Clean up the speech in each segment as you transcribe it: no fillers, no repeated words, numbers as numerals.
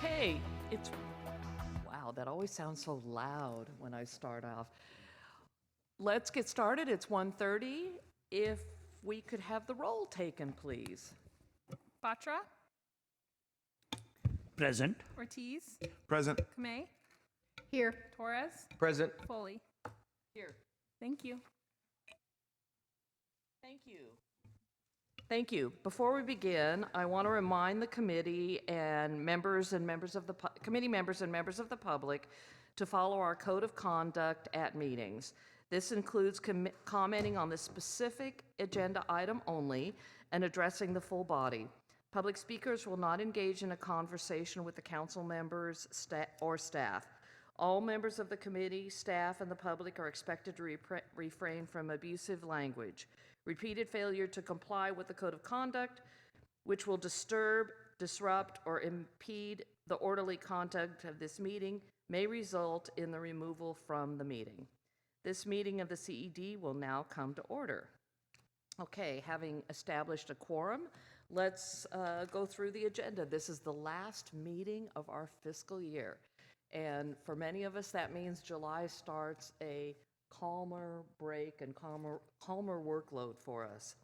Okay, it's, wow, that always sounds so loud when I start off. Let's get started. It's 1:30. If we could have the roll taken, please. Batra, Present. Ortiz, Present. Kamei, Here. Torres, Present. Foley. Here. Thank you. Thank you. Thank you. Before we begin, I want to remind the committee and members of the committee members and members of the public to follow our code of conduct at meetings. This includes commenting on the specific agenda item only and addressing the full body. Public speakers will not engage in a conversation with the council members or staff. All members of the committee, staff, and the public are expected to refrain from abusive language. Repeated failure to comply with the code of conduct, which will disturb, disrupt, or impede the orderly conduct of this meeting, may result in the removal from the meeting. This meeting of the CED will now come to order. Okay, having established a quorum, let's go through the agenda. This is the last meeting of our fiscal year. And for many of us, that means July starts a calmer break and calmer workload for us.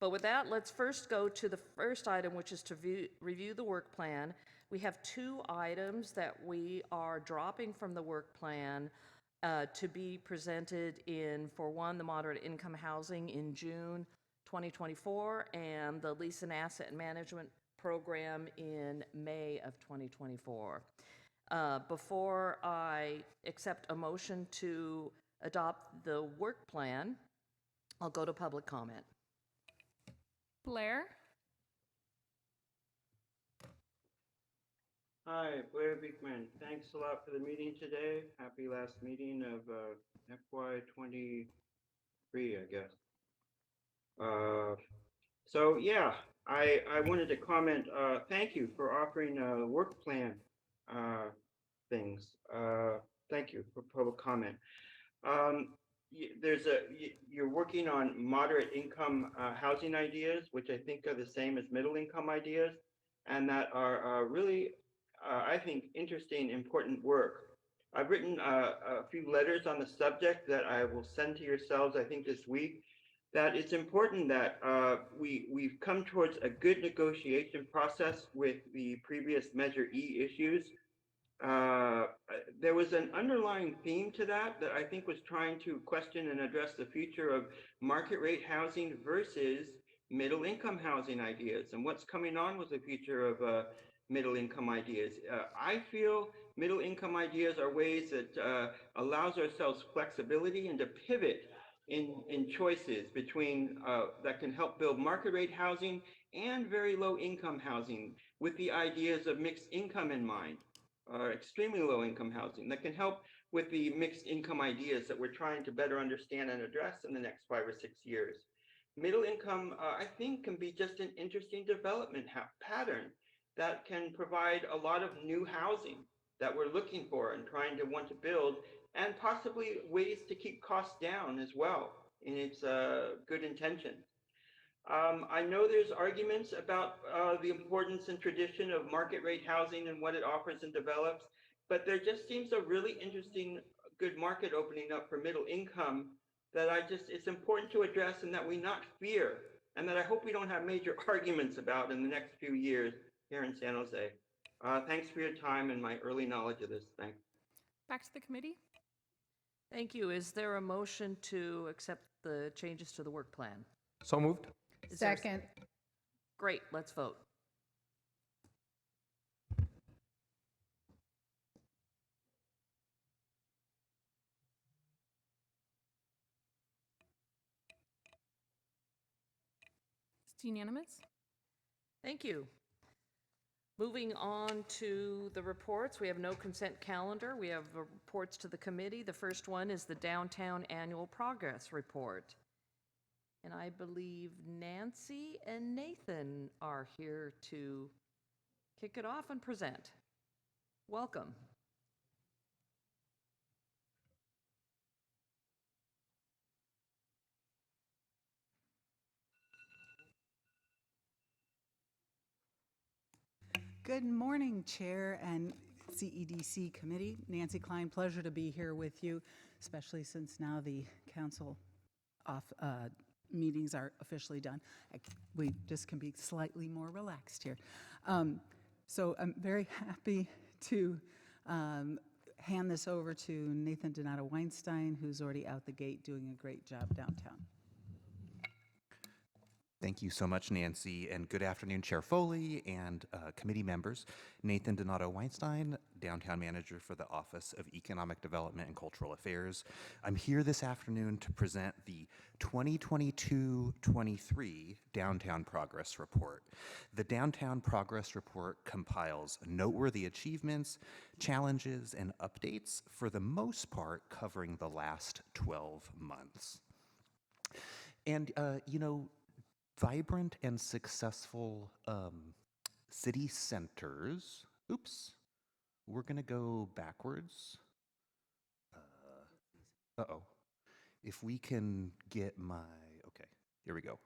But with that, let's first go to the first item, which is to review the work plan. We have two items that we are dropping from the work plan to be presented in, for one, the moderate income housing in June 2024, and the lease and asset management program in May of 2024. Before I accept a motion to adopt the work plan, I'll go to public comment. Blair, Hi, Blair Beekman. Thanks a lot for the meeting today. Happy last meeting of FY '23, I guess. So yeah, I wanted to comment. Thank you for offering work plan things. Thank you for public comment. You're working on moderate income housing ideas, which I think are the same as middle income ideas, and that are really, I think, interesting, important work. I've written a few letters on the subject that I will send to yourselves, I think, this week, that it's important that we've come towards a good negotiation process with the previous Measure E issues. There was an underlying theme to that I think was trying to question and address the future of market rate housing versus middle income housing ideas, and what's coming on with the future of middle income ideas. I feel middle income ideas are ways that allows ourselves flexibility and to pivot in choices between that can help build market rate housing and very low income housing, with the ideas of mixed income in mind. Extremely low income housing that can help with the mixed income ideas that we're trying to better understand and address in the next 5 or 6 years. Middle income, I think, can be just an interesting development pattern that can provide a lot of new housing that we're looking for and trying to want to build, and possibly ways to keep costs down as well in its good intentions. I know there's arguments about the importance and tradition of market rate housing and what it offers and develops, but there just seems a really interesting, good market opening up for middle income that it's important to address, and that we not fear, and that I hope we don't have major arguments about in the next few years here in San Jose. Thanks for your time and my early knowledge of this. Thanks. back to the committee. Thank you. Is there a motion to accept the changes to the work plan? So moved. Is there a Second. Great, let's vote. It's unanimous. Thank you. Moving on to the reports, we have no consent calendar. We have reports to the committee. The first one is the Downtown Annual Progress Report. And I believe Nancy and Nathan are here to kick it off and present. Welcome. Good morning, Chair and CEDC Committee. Nancy Klein, pleasure to be here with you, especially since now the council meetings are officially done. We just can be slightly more relaxed here. So I'm very happy to hand this over to Nathan Donato Weinstein, who's already out the gate doing a great job downtown. Thank you so much, Nancy, and good afternoon, Chair Foley and committee members. Nathan Donato Weinstein, Downtown Manager for the Office of Economic Development and Cultural Affairs. I'm here this afternoon to present the 2022-23 Downtown Progress Report. The Downtown Progress Report compiles noteworthy achievements, challenges, and updates, for the most part covering the last 12 months. And, vibrant and successful city centers. Oops, we're gonna go backwards. Uh-oh. If we can get okay, here we go.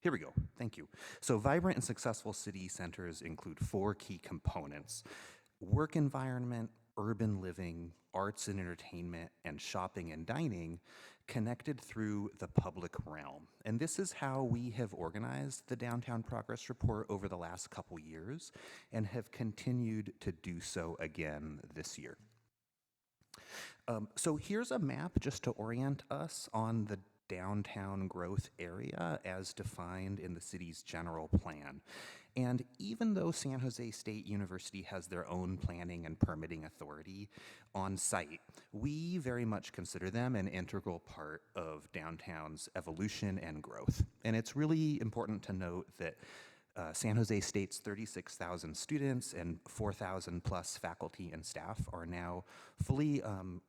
Here we go, thank you. So vibrant and successful city centers include 4 key components: work environment, urban living, arts and entertainment, and shopping and dining, connected through the public realm. And this is how we have organized the Downtown Progress Report over the last couple years, and have continued to do so again this year. So here's a map just to orient us on the downtown growth area as defined in the city's general plan. And even though San Jose State University has their own planning and permitting authority on site, we very much consider them an integral part of downtown's evolution and growth. And it's really important to note that San Jose State's 36,000 students and 4,000 plus faculty and staff are now fully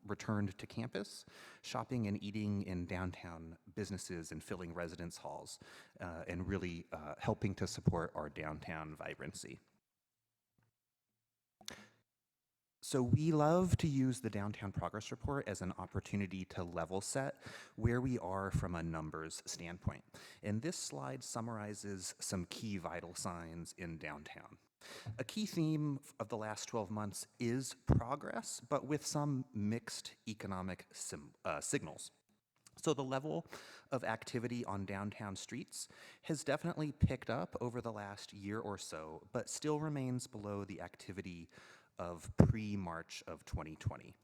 returned to campus, shopping and eating in downtown businesses and filling residence halls, and really helping to support our downtown vibrancy. So we love to use the Downtown Progress Report as an opportunity to level set where we are from a numbers standpoint. And this slide summarizes some key vital signs in downtown. A key theme of the last 12 months is progress, but with some mixed economic signals. So the level of activity on downtown streets has definitely picked up over the last year or so, but still remains below the activity of pre-March of 2020.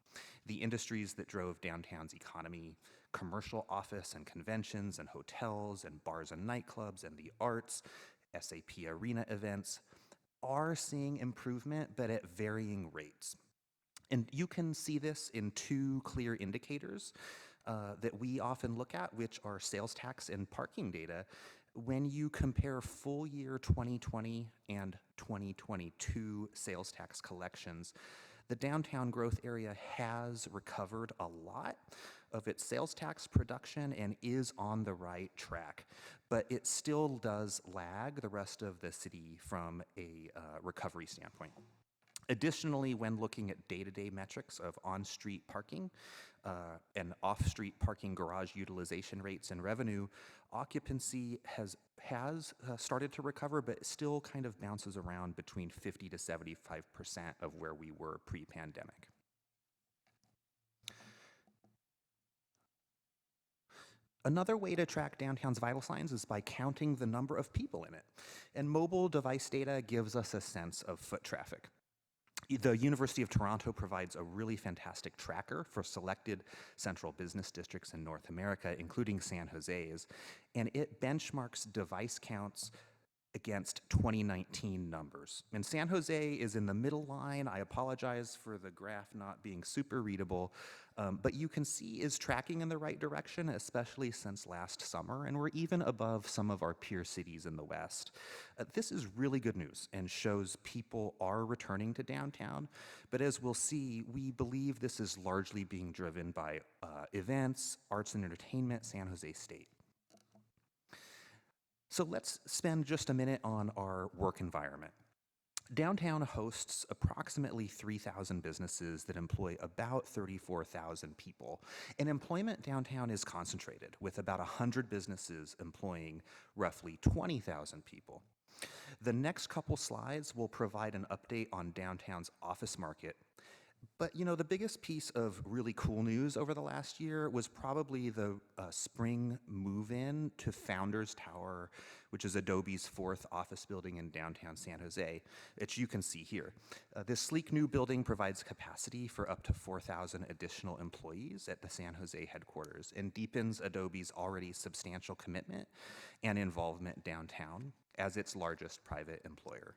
The industries that drove downtown's economy, commercial office and conventions and hotels and bars and nightclubs and the arts, SAP arena events, are seeing improvement, but at varying rates. And you can see this in 2 clear indicators that we often look at, which are sales tax and parking data. When you compare full year 2020 and 2022 sales tax collections, the downtown growth area has recovered a lot of its sales tax production and is on the right track, but it still does lag the rest of the city from a recovery standpoint. Additionally, when looking at day-to-day metrics of on-street parking and off-street parking garage utilization rates and revenue, occupancy has started to recover, but still kind of bounces around between 50 to 75% of where we were pre-pandemic. Another way to track downtown's vital signs is by counting the number of people in it. And mobile device data gives us a sense of foot traffic. The University of Toronto provides a really fantastic tracker for selected central business districts in North America, including San Jose's, and it benchmarks device counts against 2019 numbers. And San Jose is in the middle line. I apologize for the graph not being super readable, but you can see is tracking in the right direction, especially since last summer, and we're even above some of our peer cities in the West. This is really good news and shows people are returning to downtown, but as we'll see, we believe this is largely being driven by events, arts and entertainment, San Jose State. So let's spend just a minute on our work environment. Downtown hosts approximately 3,000 businesses that employ about 34,000 people. And employment downtown is concentrated, with about 100 businesses employing roughly 20,000 people. The next couple slides will provide an update on downtown's office market. But you know, the biggest piece of really cool news over the last year was probably the spring move-in to Founders Tower, which is Adobe's 4th office building in downtown San Jose, which you can see here. This sleek new building provides capacity for up to 4,000 additional employees at the San Jose headquarters and deepens Adobe's already substantial commitment and involvement downtown as its largest private employer.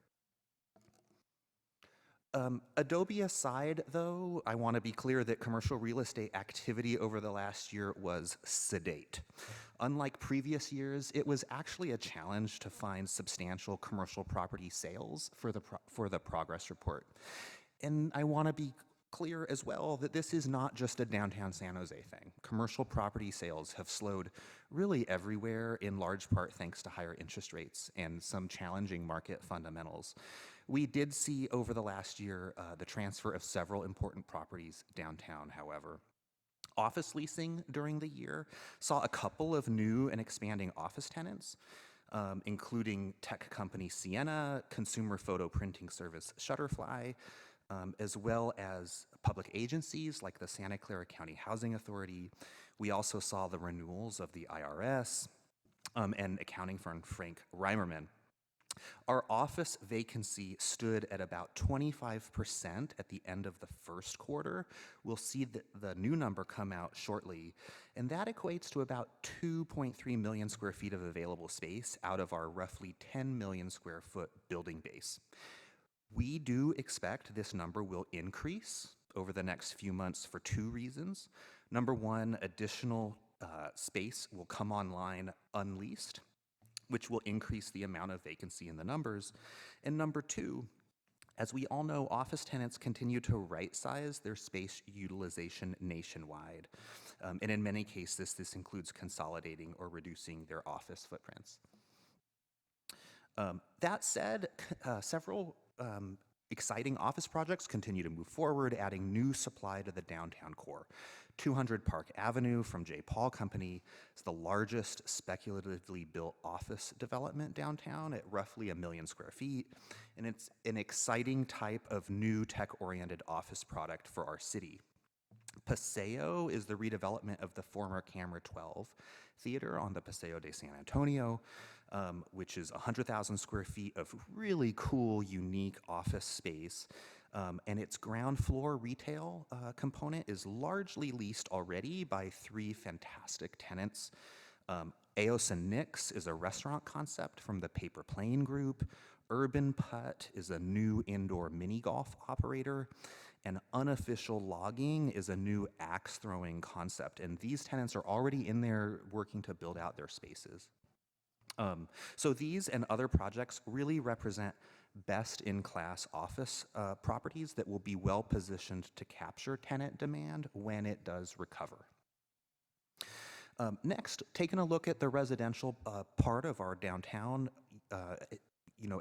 Adobe aside, though, I want to be clear that commercial real estate activity over the last year was sedate. Unlike previous years, it was actually a challenge to find substantial commercial property sales for the progress report. And I want to be clear as well that this is not just a downtown San Jose thing. Commercial property sales have slowed really everywhere, in large part thanks to higher interest rates and some challenging market fundamentals. We did see over the last year the transfer of several important properties downtown, however. Office leasing during the year saw a couple of new and expanding office tenants, including tech company Sienna, consumer photo printing service Shutterfly, as well as public agencies like the Santa Clara County Housing Authority. We also saw the renewals of the IRS and accounting firm Frank Reimerman. Our office vacancy stood at about 25% at the end of the first quarter. We'll see the new number come out shortly, and that equates to about 2.3 million square feet of available space out of our roughly 10 million square foot building base. We do expect this number will increase over the next few months for 2 reasons. Number one, additional space will come online unleased, which will increase the amount of vacancy in the numbers. And number two, as we all know, office tenants continue to right-size their space utilization nationwide. And in many cases, this includes consolidating or reducing their office footprints. That said, several exciting office projects continue to move forward, adding new supply to the downtown core. 200 Park Avenue from J. Paul Company is the largest speculatively built office development downtown at roughly 1 million square feet, and it's an exciting type of new tech-oriented office product for our city. Paseo is the redevelopment of the former Camera 12 Theater on the Paseo de San Antonio, which is 100,000 square feet of really cool, unique office space. And its ground floor retail component is largely leased already by 3 fantastic tenants. Eos and Nix is a restaurant concept from the Paper Plane Group. Urban Putt is a new indoor mini golf operator. And Unofficial Logging is a new axe throwing concept. And these tenants are already in there working to build out their spaces. So these and other projects really represent best-in-class office properties that will be well-positioned to capture tenant demand when it does recover. Next, taking a look at the residential part of our downtown,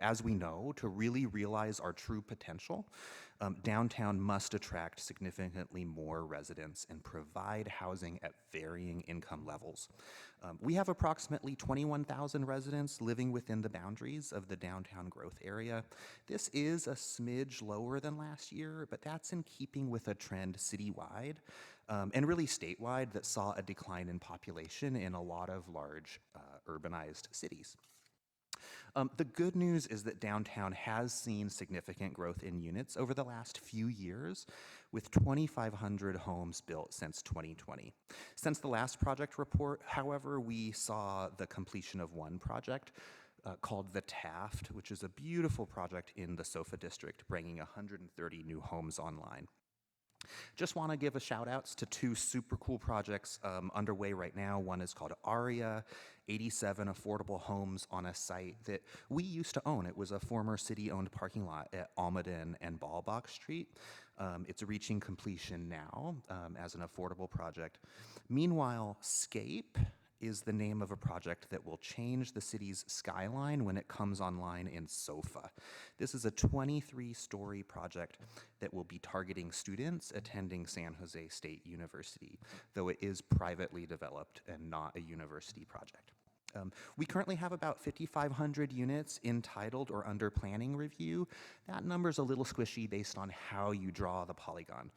as we know, to really realize our true potential, downtown must attract significantly more residents and provide housing at varying income levels. We have approximately 21,000 residents living within the boundaries of the downtown growth area. This is a smidge lower than last year, but that's in keeping with a trend citywide and really statewide that saw a decline in population in a lot of large urbanized cities. The good news is that downtown has seen significant growth in units over the last few years, with 2,500 homes built since 2020. Since the last project report, however, we saw the completion of one project called the Taft, which is a beautiful project in the SoFa district, bringing 130 new homes online. Just want to give a shout outs to 2 super cool projects underway right now. One is called Aria, 87 affordable homes on a site that we used to own. It was a former city-owned parking lot at Almaden and Ballbach Street. It's reaching completion now as an affordable project. Meanwhile, Scape is the name of a project that will change the city's skyline when it comes online in SoFa. This is a 23-story project that will be targeting students attending San Jose State University, though it is privately developed and not a university project. We currently have about 5,500 units entitled or under planning review. That number's a little squishy based on how you draw the polygon.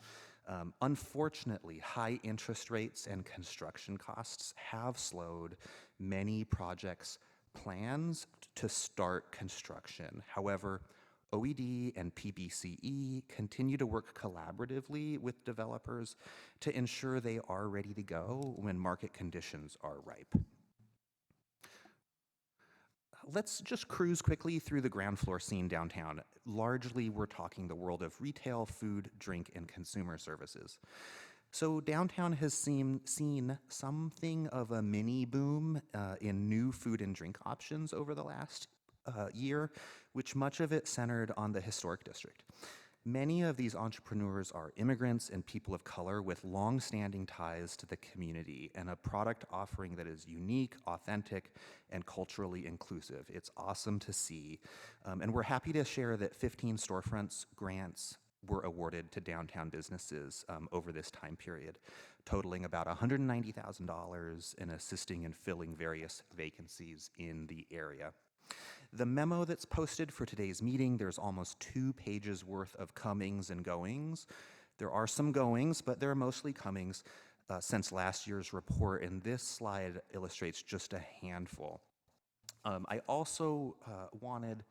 Unfortunately, high interest rates and construction costs have slowed many projects' plans to start construction. However, OED and PBCE continue to work collaboratively with developers to ensure they are ready to go when market conditions are ripe. Let's just cruise quickly through the ground floor scene downtown. Largely, we're talking the world of retail, food, drink, and consumer services. So downtown has seen something of a mini boom in new food and drink options over the last year, which much of it centered on the historic district. Many of these entrepreneurs are immigrants and people of color with long-standing ties to the community and a product offering that is unique, authentic, and culturally inclusive. It's awesome to see. And we're happy to share that 15 storefronts grants were awarded to downtown businesses over this time period, totaling about $190,000 and assisting in filling various vacancies in the area. The memo that's posted for today's meeting, there's almost 2 pages worth of comings and goings. There are some goings, but there are mostly comings since last year's report, and this slide illustrates just a handful. I also wanted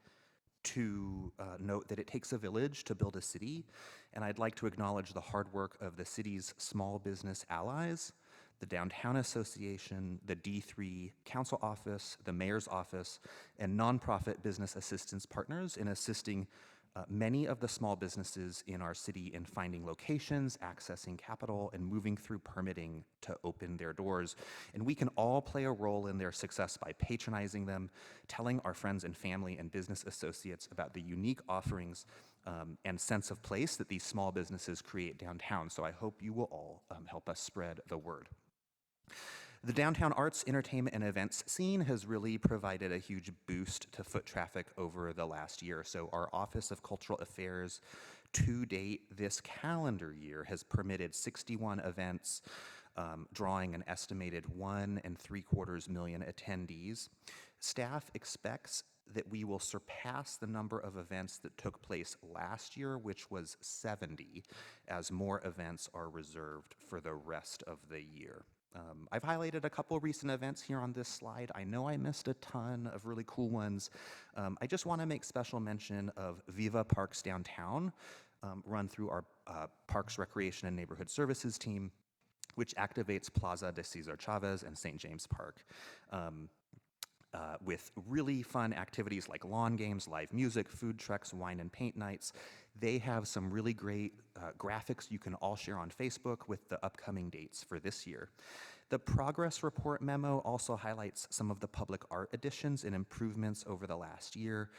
to note that it takes a village to build a city, and I'd like to acknowledge the hard work of the city's small business allies, the Downtown Association, the D3 Council Office, the Mayor's Office, and nonprofit business assistance partners in assisting many of the small businesses in our city in finding locations, accessing capital, and moving through permitting to open their doors. And we can all play a role in their success by patronizing them, telling our friends and family and business associates about the unique offerings and sense of place that these small businesses create downtown. So I hope you will all help us spread the word. The downtown arts, entertainment, and events scene has really provided a huge boost to foot traffic over the last year. So our Office of Cultural Affairs to date this calendar year has permitted 61 events, drawing an estimated 1.75 million attendees. Staff expects that we will surpass the number of events that took place last year, which was 70, as more events are reserved for the rest of the year. I've highlighted a couple recent events here on this slide. I know I missed a ton of really cool ones. I just want to make special mention of Viva Parks Downtown, run through our Parks, Recreation, and Neighborhood Services team, which activates Plaza de Cesar Chavez and St. James Park. With really fun activities like lawn games, live music, food trucks, wine and paint nights. They have some really great graphics you can all share on Facebook with the upcoming dates for this year. The progress report memo also highlights some of the public art additions and improvements over the last year,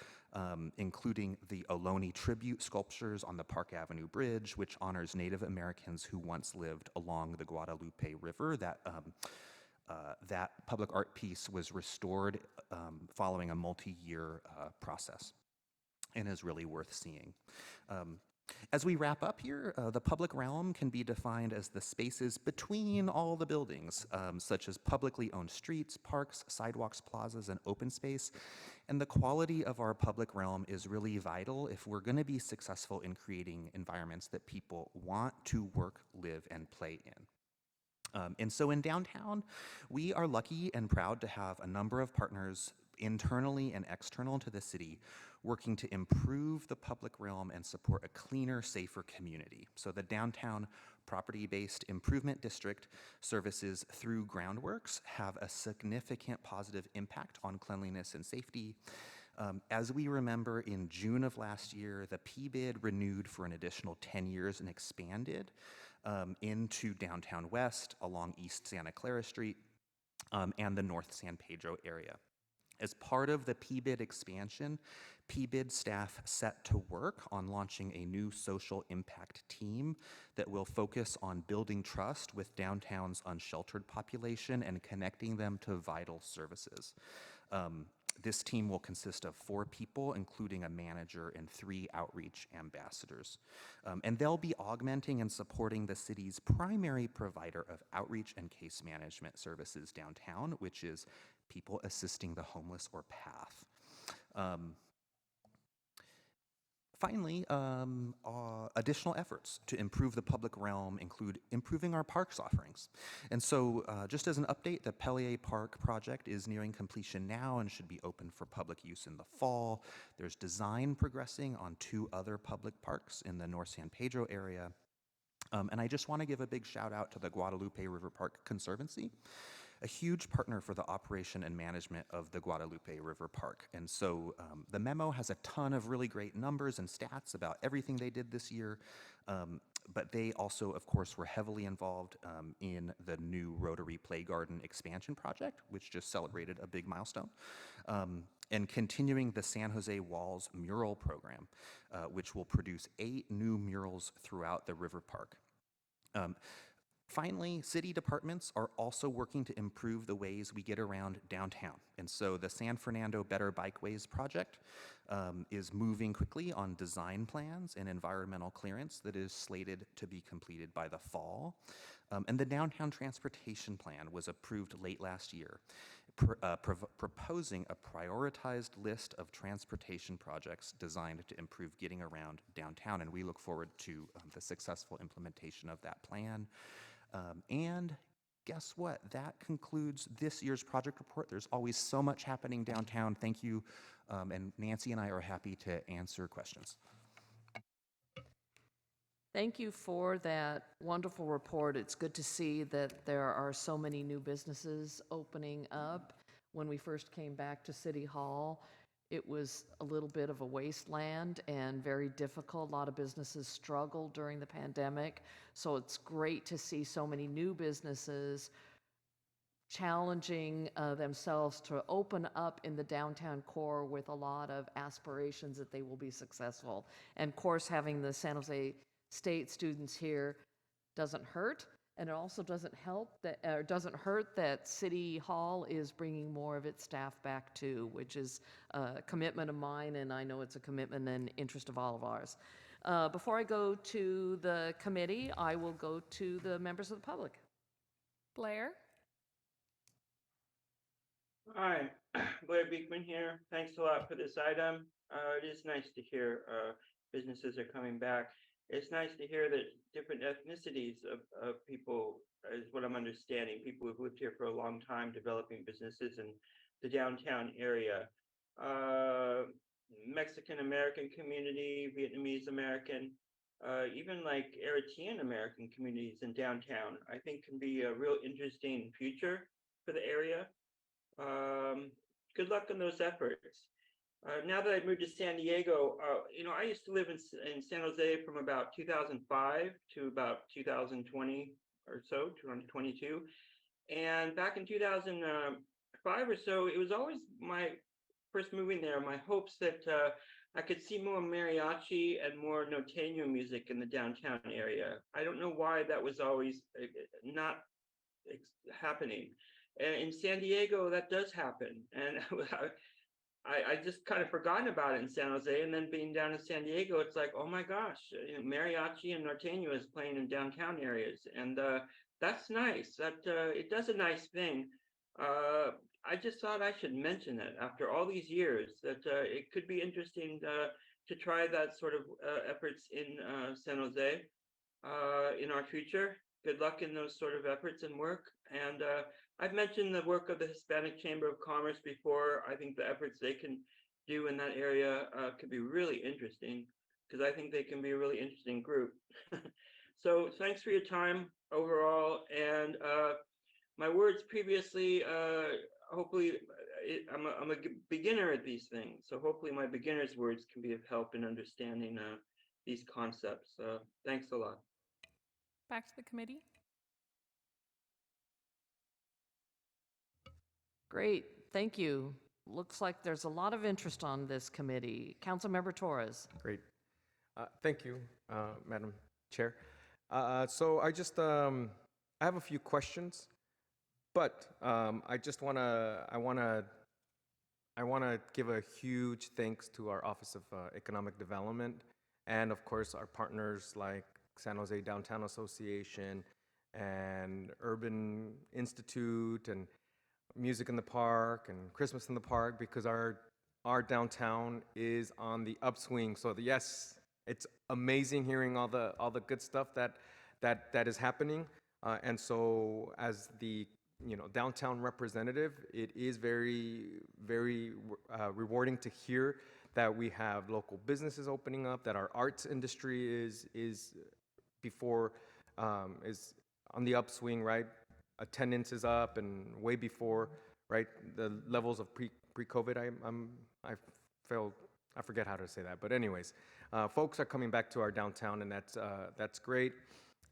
including the Ohlone tribute sculptures on the Park Avenue Bridge, which honors Native Americans who once lived along the Guadalupe River. That public art piece was restored following a multi-year process and is really worth seeing. As we wrap up here, the public realm can be defined as the spaces between all the buildings, such as publicly owned streets, parks, sidewalks, plazas, and open space. And the quality of our public realm is really vital if we're going to be successful in creating environments that people want to work, live, and play in. And so in downtown, we are lucky and proud to have a number of partners internally and external to the city working to improve the public realm and support a cleaner, safer community. So the Downtown Property-Based Improvement District services through Groundworks have a significant positive impact on cleanliness and safety. As we remember, in June of last year, the PBID renewed for an additional 10 years and expanded into Downtown West along East Santa Clara Street and the North San Pedro area. As part of the PBID expansion, PBID staff set to work on launching a new social impact team that will focus on building trust with downtown's unsheltered population and connecting them to vital services. This team will consist of 4 people, including a manager and 3 outreach ambassadors. And they'll be augmenting and supporting the city's primary provider of outreach and case management services downtown, which is people assisting the homeless or PATH. Finally, additional efforts to improve the public realm include improving our parks offerings. And so just as an update, the Pellier Park project is nearing completion now and should be open for public use in the fall. There's design progressing on 2 other public parks in the North San Pedro area. And I just want to give a big shout out to the Guadalupe River Park Conservancy, a huge partner for the operation and management of the Guadalupe River Park. And so the memo has a ton of really great numbers and stats about everything they did this year. But they also, of course, were heavily involved in the new Rotary Play Garden expansion project, which just celebrated a big milestone. And continuing the San Jose Walls mural program, which will produce 8 new murals throughout the river park. Finally, city departments are also working to improve the ways we get around downtown. And so the San Fernando Better Bikeways project is moving quickly on design plans and environmental clearance that is slated to be completed by the fall. And the downtown transportation plan was approved late last year, proposing a prioritized list of transportation projects designed to improve getting around downtown. And we look forward to the successful implementation of that plan. And guess what? That concludes this year's project report. There's always so much happening downtown. Thank you. And Nancy and I are happy to answer questions. Thank you for that wonderful report. It's good to see that there are so many new businesses opening up. When we first came back to City Hall, it was a little bit of a wasteland and very difficult. A lot of businesses struggled during the pandemic. So it's great to see so many new businesses challenging themselves to open up in the downtown core with a lot of aspirations that they will be successful. And of course, having the San Jose State students here doesn't hurt. And it also doesn't hurt that City Hall is bringing more of its staff back too, which is a commitment of mine, and I know it's a commitment and interest of all of ours. Before I go to the committee, I will go to the members of the public. Blair? Hi, Blair Beekman here. Thanks a lot for this item. It is nice to hear businesses are coming back. It's nice to hear that different ethnicities of people, is what I'm understanding, people who've lived here for a long time developing businesses in the downtown area. Mexican American community, Vietnamese American, even like Eritrean American communities in downtown, I think can be a real interesting future for the area. Good luck in those efforts. Now that I've moved to San Diego, I used to live in San Jose from about 2005 to about 2020 or so, 2022. And back in 2005 or so, it was always my first moving there, my hopes that I could see more mariachi and more norteño music in the downtown area. I don't know why that was always not happening. And in San Diego, that does happen. And I just kind of forgotten about it in San Jose, and then being down in San Diego, it's like, oh my gosh, mariachi and norteño is playing in downtown areas, and that's nice. That it does a nice thing. I just thought I should mention it after all these years that it could be interesting to try that sort of efforts in San Jose in our future. Good luck in those sort of efforts and work. And I've mentioned the work of the Hispanic Chamber of Commerce before. I think the efforts they can do in that area could be really interesting, because I think they can be a really interesting group. So thanks for your time overall. And my words previously, hopefully, I'm a beginner at these things. So hopefully my beginner's words can be of help in understanding these concepts. Thanks a lot. Back to the committee. Great, thank you. Looks like there's a lot of interest on this committee. Councilmember Torres. Great. Thank you, Madam Chair. So I just, I have a few questions, but I want to give a huge thanks to our Office of Economic Development, and of course our partners like San Jose Downtown Association and Urban Institute, and music in the park and Christmas in the park because our downtown is on the upswing. So yes, it's amazing hearing all the good stuff that is happening. And so as the downtown representative, it is very rewarding to hear that we have local businesses opening up, that our arts industry is before is on the upswing, right? Attendance is up and way before, right? The levels of pre-COVID. I forget how to say that, but anyways, folks are coming back to our downtown, and that's great.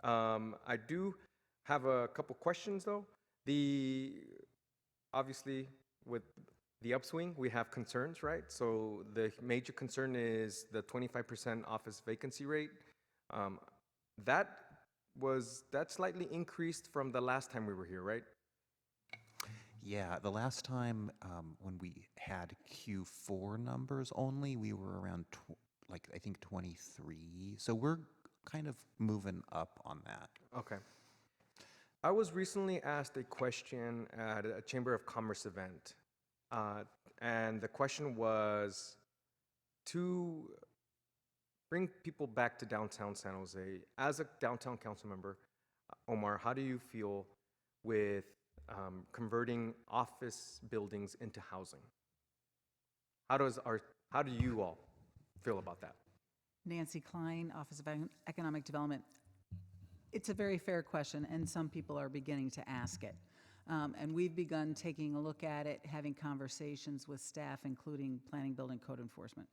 I do have a couple questions though. Obviously with the upswing, we have concerns, right? So the major concern is the 25% office vacancy rate. That slightly increased from the last time we were here, right? Yeah, the last time when we had Q4 numbers only, we were around I think 23. So we're kind of moving up on that. Okay. I was recently asked a question at a Chamber of Commerce event, and the question was to bring people back to downtown San Jose. As a downtown council member, Omar, how do you feel with converting office buildings into housing? How do you all feel about that? Nancy Klein, Office of Economic Development. It's a very fair question, and some people are beginning to ask it. And we've begun taking a look at it, having conversations with staff, including planning, building, code enforcement.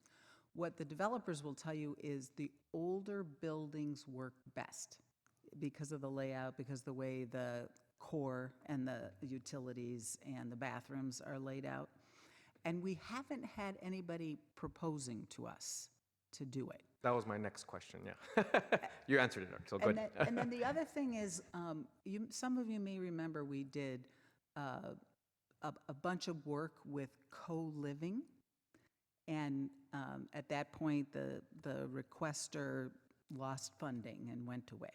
What the developers will tell you is the older buildings work best because of the layout, because the way the core and the utilities and the bathrooms are laid out. And we haven't had anybody proposing to us to do it. That was my next question, yeah. You answered it, so good. And then the other thing is, some of you may remember we did a bunch of work with co-living. And at that point, the requester lost funding and went away.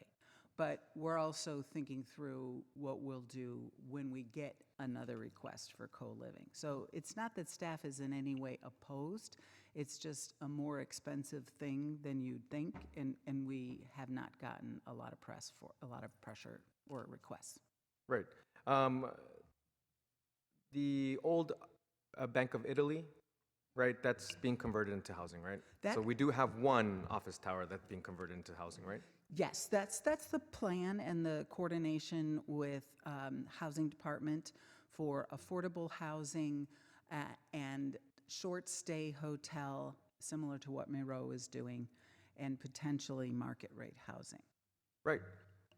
But we're also thinking through what we'll do when we get another request for co-living. So it's not that staff is in any way opposed. It's just a more expensive thing than you'd think, and we have not gotten a lot of pressure or requests. Right. The old Bank of Italy, right? That's being converted into housing, right? So we do have one office tower that's being converted into housing, right? Yes, that's the plan and the coordination with Housing Department for affordable housing and short stay hotel, similar to what Miro is doing, and potentially market rate housing. Right.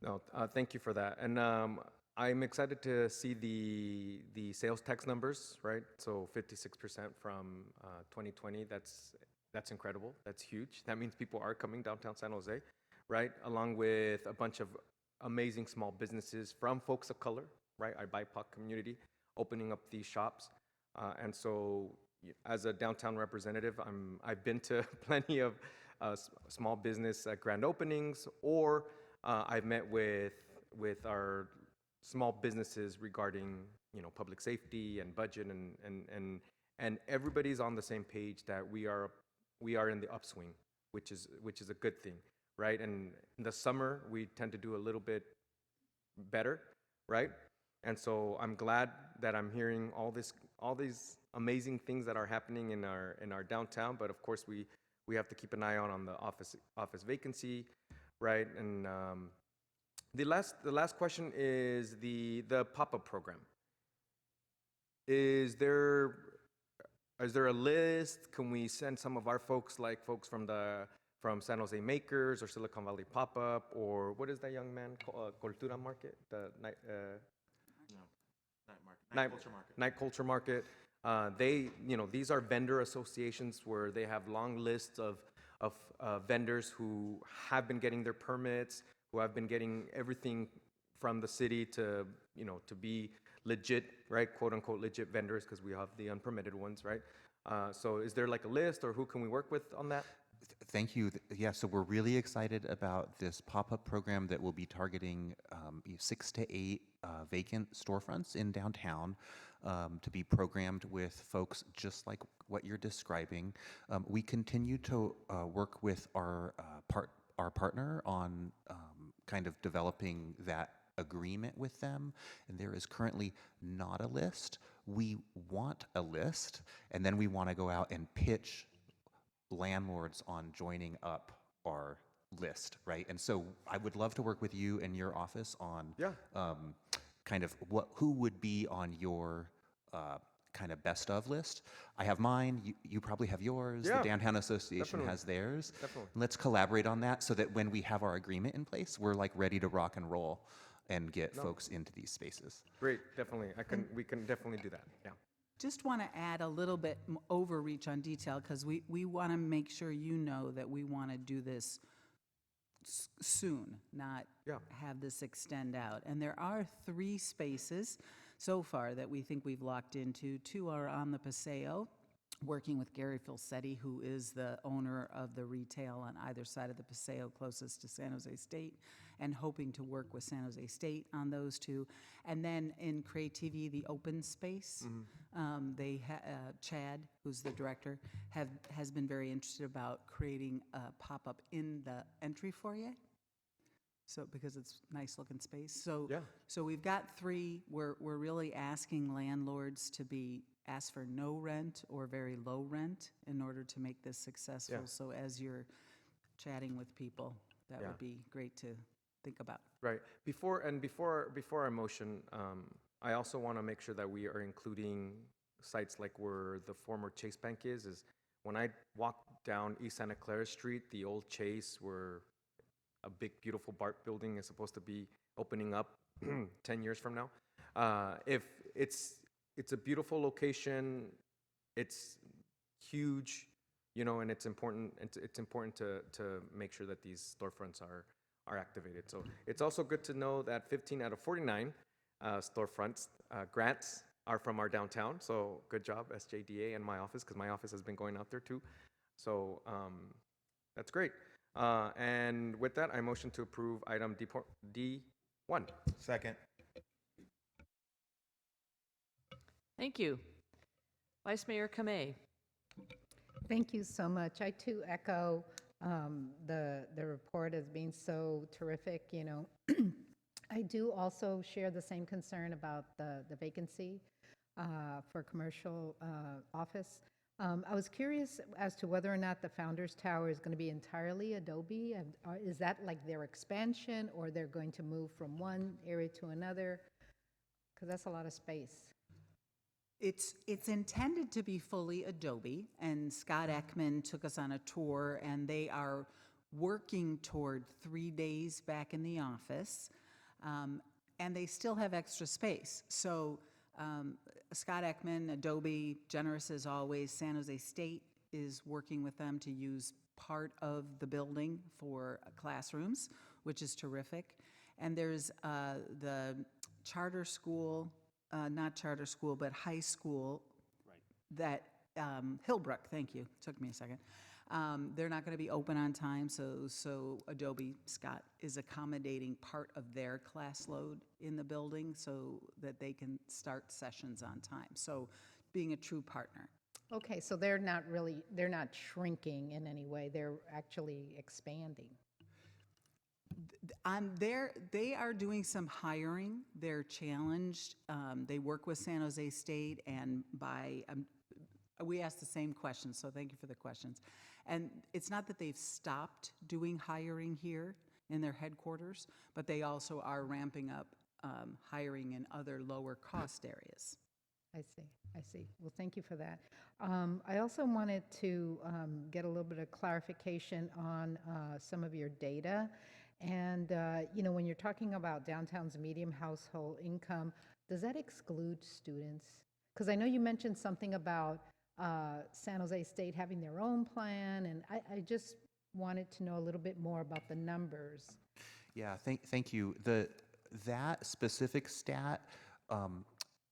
No, thank you for that. And I'm excited to see the sales tax numbers, right? So 56% from 2020. That's incredible. That's huge. That means people are coming downtown San Jose, right? Along with a bunch of amazing small businesses from folks of color, right? Our BIPOC community opening up these shops. And so as a downtown representative, I've been to plenty of small business grand openings, or I've met with our small businesses regarding public safety and budget, and everybody's on the same page that we are in the upswing, which is a good thing, right? And in the summer we tend to do a little bit better, right? And so I'm glad that I'm hearing all these amazing things that are happening in our downtown. But of course we have to keep an eye on the office vacancy, right? And the last question is the pop-up program. Is there a list? Can we send some of our folks, like folks from San Jose Makers or Silicon Valley Pop-up, or what is that young man called? Cultura Market, the night. Night Culture Market. These are vendor associations where they have long lists of vendors who have been getting their permits, who have been getting everything from the city to be legit, right? Quote unquote legit vendors, because we have the unpermitted ones, right? So is there like a list, or who can we work with on that? Thank you. Yeah, so we're really excited about this pop-up program that will be targeting 6 to 8 vacant storefronts in downtown. to be programmed with folks just like what you're describing. We continue to work with our partner on kind of developing that agreement with them, and there is currently not a list. We want a list, and then we want to go out and pitch landlords on joining up our list, right? And so I would love to work with you and your office on Yeah. kind of who would be on your kind of best of list. I have mine, you probably have yours, Yeah, the Downtown Association definitely. has theirs. Definitely. Let's collaborate on that so that when we have our agreement in place, we're like ready to rock and roll and get folks into these spaces. Great, definitely. We can definitely do that. Yeah. Just want to add a little bit overreach on detail because we want to make sure you know that we want to do this soon, not Yeah. have this extend out. And there are 3 spaces so far that we think we've locked into. 2 are on the Paseo, working with Gary Filsetti, who is the owner of the retail on either side of the Paseo closest to San Jose State, and hoping to work with San Jose State on those 2. And then in Creativity, the open space, Chad, who's the director, has been very interested about creating a pop-up in the entry foyer. So, because it's nice looking space. So, Yeah. so we've got 3. We're really asking landlords to ask for no rent or very low rent in order to make this successful. Yeah. So as you're chatting with people, that Yeah. would be great to think about. Right. Before our motion, I also want to make sure that we are including sites like where the former Chase Bank is. Is when I walk down East Santa Clara Street, the old Chase, where a big, beautiful BART building is supposed to be opening up 10 years from now. If it's a beautiful location, it's huge, and it's important. It's important to make sure that these storefronts are activated. So it's also good to know that 15 out of 49 storefronts grants are from our downtown. So good job, SJDA and my office, because my office has been going out there too. So that's great. And with that, I motion to approve item D1. Second. Thank you. Vice Mayor Kamei. Thank you so much. I too echo the report as being so terrific. I do also share the same concern about the vacancy for commercial office. I was curious as to whether or not the Founders Tower is going to be entirely Adobe. Is that like their expansion, or they're going to move from one area to another? Because that's a lot of space. It's intended to be fully Adobe, and Scott Ekman took us on a tour, and they are working toward 3 days back in the office, and they still have extra space. So Scott Ekman, Adobe, generous as always. San Jose State is working with them to use part of the building for classrooms, which is terrific. And there's the charter school, not charter school, but high school, that Hillbrook, thank you, took me a second. They're not going to be open on time, so Adobe Scott is accommodating part of their class load in the building so that they can start sessions on time. So being a true partner. Okay, so they're not shrinking in any way. They're actually expanding. They are doing some hiring. They're challenged. They work with San Jose State, and we asked the same questions, so thank you for the questions. And it's not that they've stopped doing hiring here in their headquarters, but they also are ramping up hiring in other lower cost areas. I see. Well, thank you for that. I also wanted to get a little bit of clarification on some of your data. And, when you're talking about downtown's medium household income, does that exclude students? Because I know you mentioned something about San Jose State having their own plan, and I just wanted to know a little bit more about the numbers. Yeah, thank you. That specific stat, and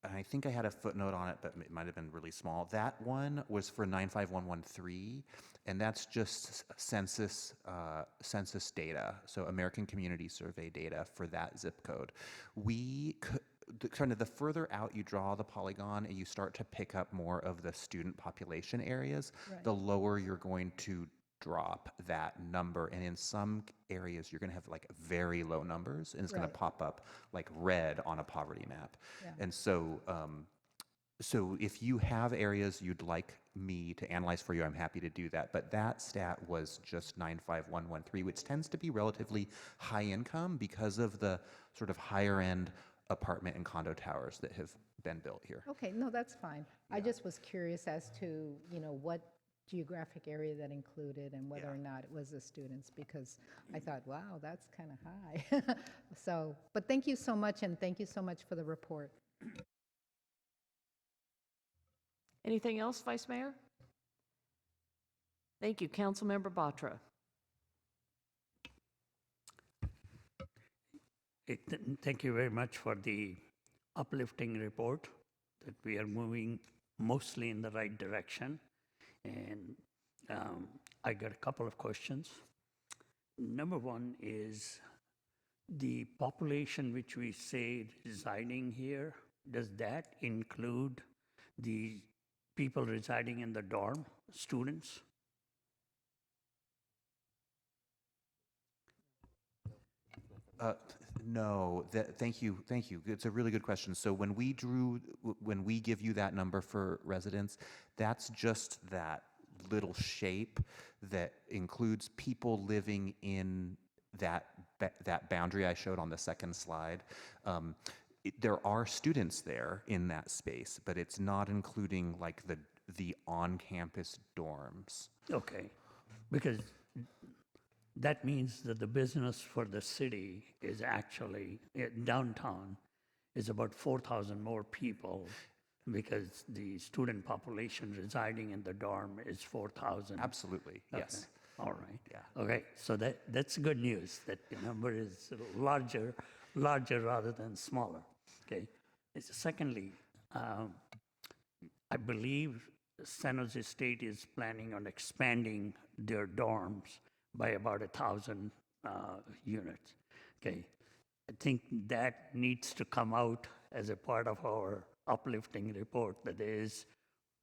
I think I had a footnote on it, but it might have been really small. That one was for 95113, and that's just census data, so American Community Survey data for that zip code. kind of the further out you draw the polygon and you start to pick up more of the student population areas, the lower you're going to drop that number. And in some areas, you're going to have like very low numbers, and it's going to pop up like red on a poverty map. And so, so if you have areas you'd like me to analyze for you, I'm happy to do that. But that stat was just 95113, which tends to be relatively high income because of the sort of higher end apartment and condo towers that have been built here. Okay, no, that's fine. I just was curious as to, what geographic area that included and whether or not it was the students, because I thought, wow, that's kind of high. So, but thank you so much, and thank you so much for the report. Anything else, Vice Mayor? Thank you. Councilmember Batra. Thank you very much for the uplifting report that we are moving mostly in the right direction. And I got a couple of questions. Number one is the population which we say residing here, does that include the people residing in the dorm, students? No, thank you. It's a really good question. So when we give you that number for residents, that's just that little shape that includes people living in that boundary I showed on the second slide. There are students there in that space, but it's not including like the on-campus dorms. Okay, because that means that the business for the city is actually, downtown is about 4,000 more people because the student population residing in the dorm is 4,000. Absolutely, yes. All right. Yeah. Okay, so that's good news, that the number is larger rather than smaller. Okay. Secondly, I believe San Jose State is planning on expanding their dorms by about 1,000 units. Okay, I think that needs to come out as a part of our uplifting report, that there is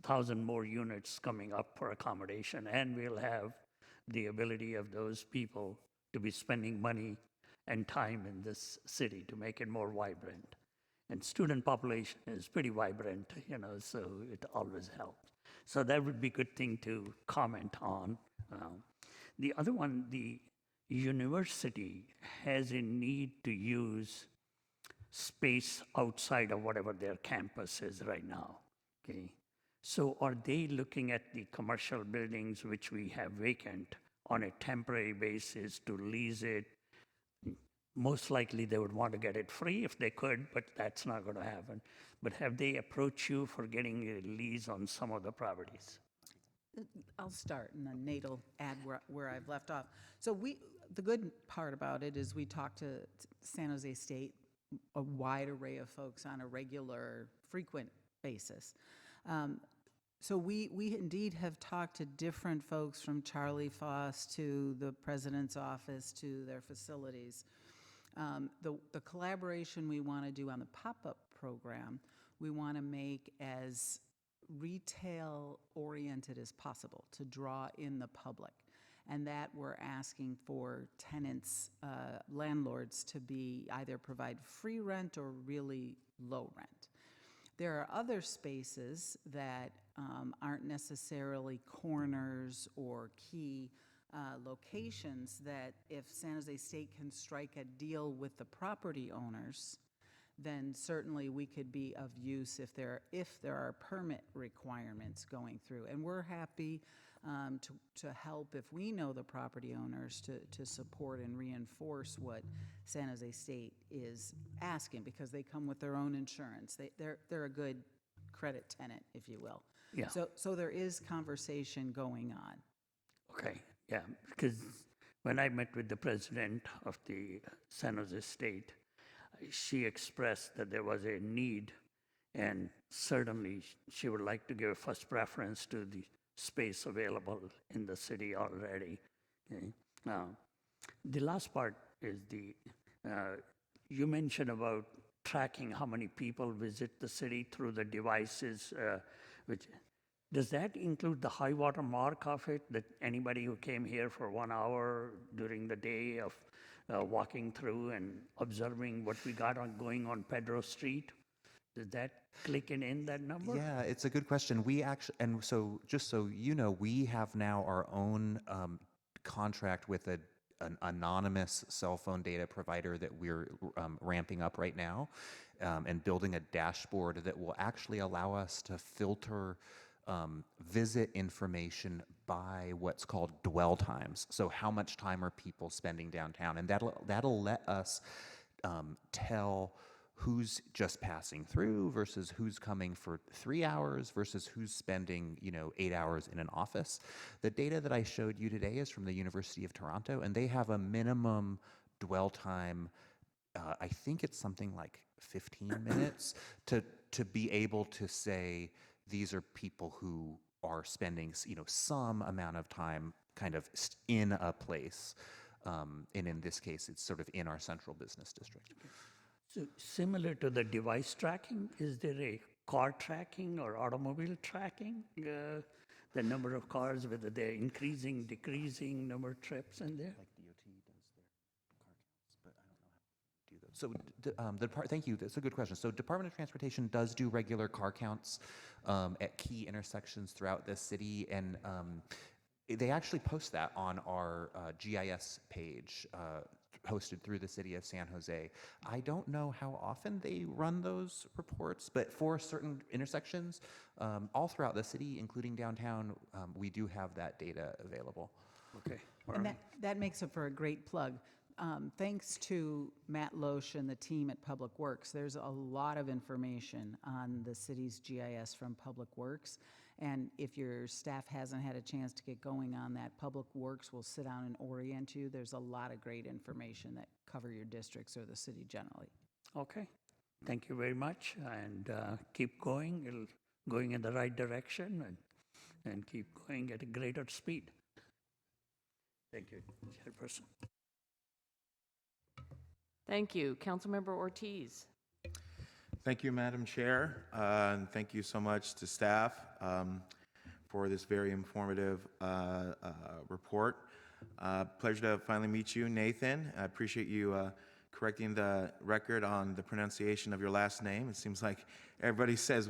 1,000 more units coming up for accommodation, and we'll have the ability of those people to be spending money and time in this city to make it more vibrant. And student population is pretty vibrant, so it always helps. So that would be a good thing to comment on. The other one, the university has a need to use space outside of whatever their campus is right now. Okay, so are they looking at the commercial buildings which we have vacant on a temporary basis to lease it? Most likely they would want to get it free if they could, but that's not going to happen. But have they approached you for getting a lease on some of the properties? I'll start, and then Nate will add where I've left off. So the good part about it is we talk to San Jose State, a wide array of folks on a regular, frequent basis. So we indeed have talked to different folks, from Charlie Foss to the president's office to their facilities. The collaboration we want to do on the pop-up program, we want to make as retail-oriented as possible to draw in the public. And that we're asking for tenants, landlords, to be either provide free rent or really low rent. There are other spaces that aren't necessarily corners or key locations that if San Jose State can strike a deal with the property owners, then certainly we could be of use if there are permit requirements going through. And we're happy to help, if we know the property owners, to support and reinforce what San Jose State is asking, because they come with their own insurance. They're a good credit tenant, if you will. Yeah. So there is conversation going on. Okay, yeah, because when I met with the president of the San Jose State, she expressed that there was a need, and certainly she would like to give first preference to the space available in the city already. Okay. Now, the last part is you mentioned about tracking how many people visit the city through the devices, which, does that include the high water mark of it, that anybody who came here for 1 hour during the day of walking through and observing what we got going on Pedro Street? Does that click in that number? Yeah, it's a good question. We actually, and so just so you know, we have now our own contract with an anonymous cell phone data provider that we're ramping up right now, and building a dashboard that will actually allow us to filter visit information by what's called dwell times. So how much time are people spending downtown? And that'll let us tell who's just passing through versus who's coming for 3 hours versus who's spending, 8 hours in an office. The data that I showed you today is from the University of Toronto, and they have a minimum dwell time, I think it's something like 15 minutes, to be able to say these are people who are spending, some amount of time kind of in a place. And in this case, it's sort of in our central business district. So similar to the device tracking, is there a car tracking or automobile tracking? The number of cars, whether they're increasing, decreasing, number of trips in there? Like DOT does their car counts, but I don't know how to do those. So, thank you. That's a good question. So, Department of Transportation does do regular car counts at key intersections throughout the city, and they actually post that on our GIS page, hosted through the city of San Jose. I don't know how often they run those reports, but for certain intersections, all throughout the city, including downtown, we do have that data available. Okay. And that makes it for a great plug. Thanks to Matt Loesch and the team at Public Works, there's a lot of information on the city's GIS from Public Works. And if your staff hasn't had a chance to get going on that, Public Works will sit down and orient you. There's a lot of great information that cover your districts or the city generally. Okay. Thank you very much, and keep going. Going in the right direction, and keep going at a greater speed. Thank you, Chairperson. Thank you. Councilmember Ortiz. Thank you, Madam Chair, and thank you so much to staff for this very informative report. Pleasure to finally meet you, Nathan. I appreciate you correcting the record on the pronunciation of your last name. It seems like everybody says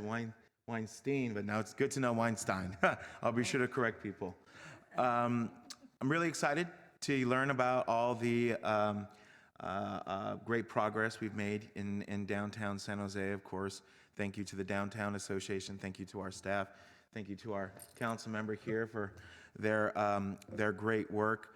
Weinstein, but now it's good to know Weinstein. I'll be sure to correct people. I'm really excited to learn about all the great progress we've made in downtown San Jose, of course. Thank you to the Downtown Association. Thank you to our staff. Thank you to our council member here for their great work.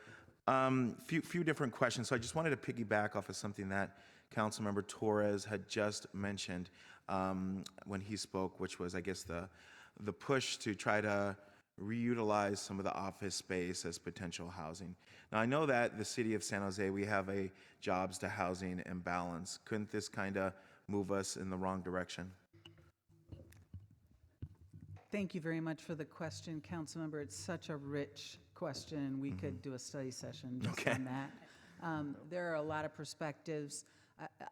Few different questions. So I just wanted to piggyback off of something that Councilmember Torres had just mentioned when he spoke, which was, I guess, the push to try to reutilize some of the office space as potential housing. Now, I know that the city of San Jose, we have a jobs to housing imbalance. Couldn't this kind of move us in the wrong direction? Thank you very much for the question, Councilmember. It's such a rich question. We could do a study session just on that. There are a lot of perspectives.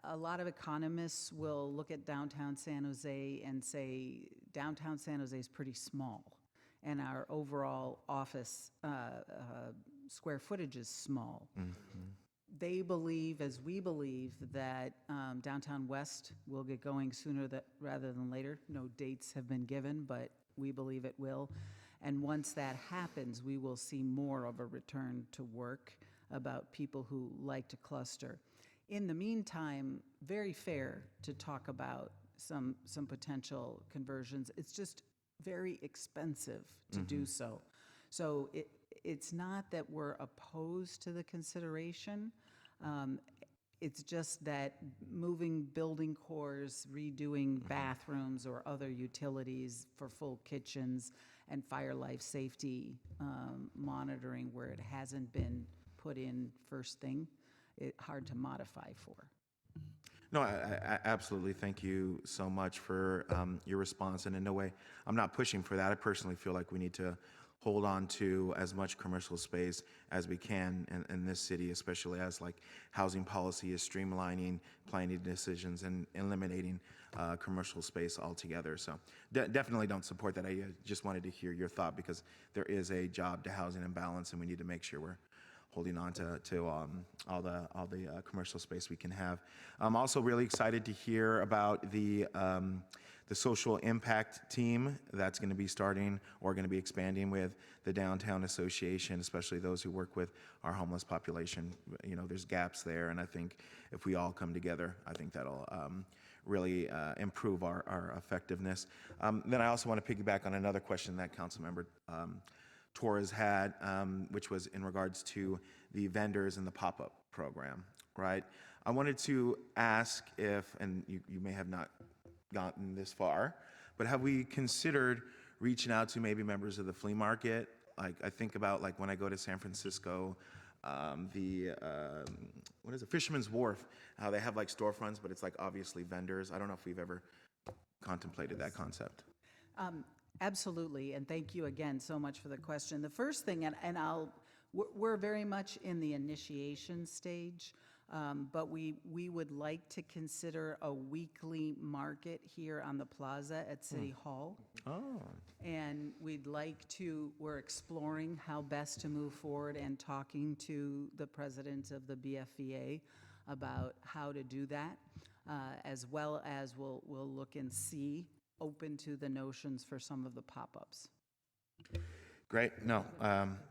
A lot of economists will look at downtown San Jose and say downtown San Jose is pretty small, and our overall office square footage is small. They believe, as we believe, that downtown West will get going sooner rather than later. No dates have been given, but we believe it will. And once that happens, we will see more of a return to work about people who like to cluster. In the meantime, very fair to talk about some potential conversions. It's just very expensive to do so. So it's not that we're opposed to the consideration. It's just that moving building cores, redoing bathrooms or other utilities for full kitchens and fire life safety monitoring where it hasn't been put in first thing, hard to modify for. No, I absolutely. Thank you so much for your response. And in no way, I'm not pushing for that. I personally feel like we need to hold on to as much commercial space as we can in this city, especially as like housing policy is streamlining planning decisions and eliminating commercial space altogether. So definitely don't support that. I just wanted to hear your thought, because there is a job to housing imbalance, and we need to make sure we're holding on to all the commercial space we can have. I'm also really excited to hear about the social impact team that's going to be starting or going to be expanding with the Downtown Association, especially those who work with our homeless population. You know, there's gaps there, and I think if we all come together, I think that'll really improve our effectiveness. Then I also want to piggyback on another question that Councilmember Torres had, which was in regards to the vendors and the pop-up program, right? I wanted to ask if, and you may have not gotten this far, but have we considered reaching out to maybe members of the flea market? Like, I think about, like, when I go to San Francisco, what is it, Fisherman's Wharf, how they have like storefronts, but it's like obviously vendors. I don't know if we've ever contemplated that concept. Absolutely, and thank you again so much for the question. The first thing, we're very much in the initiation stage, but we would like to consider a weekly market here on the plaza at City Hall. Oh. And we're exploring how best to move forward and talking to the president of the BFVA about how to do that, as well as we'll look and see, open to the notions for some of the pop-ups. Great. No,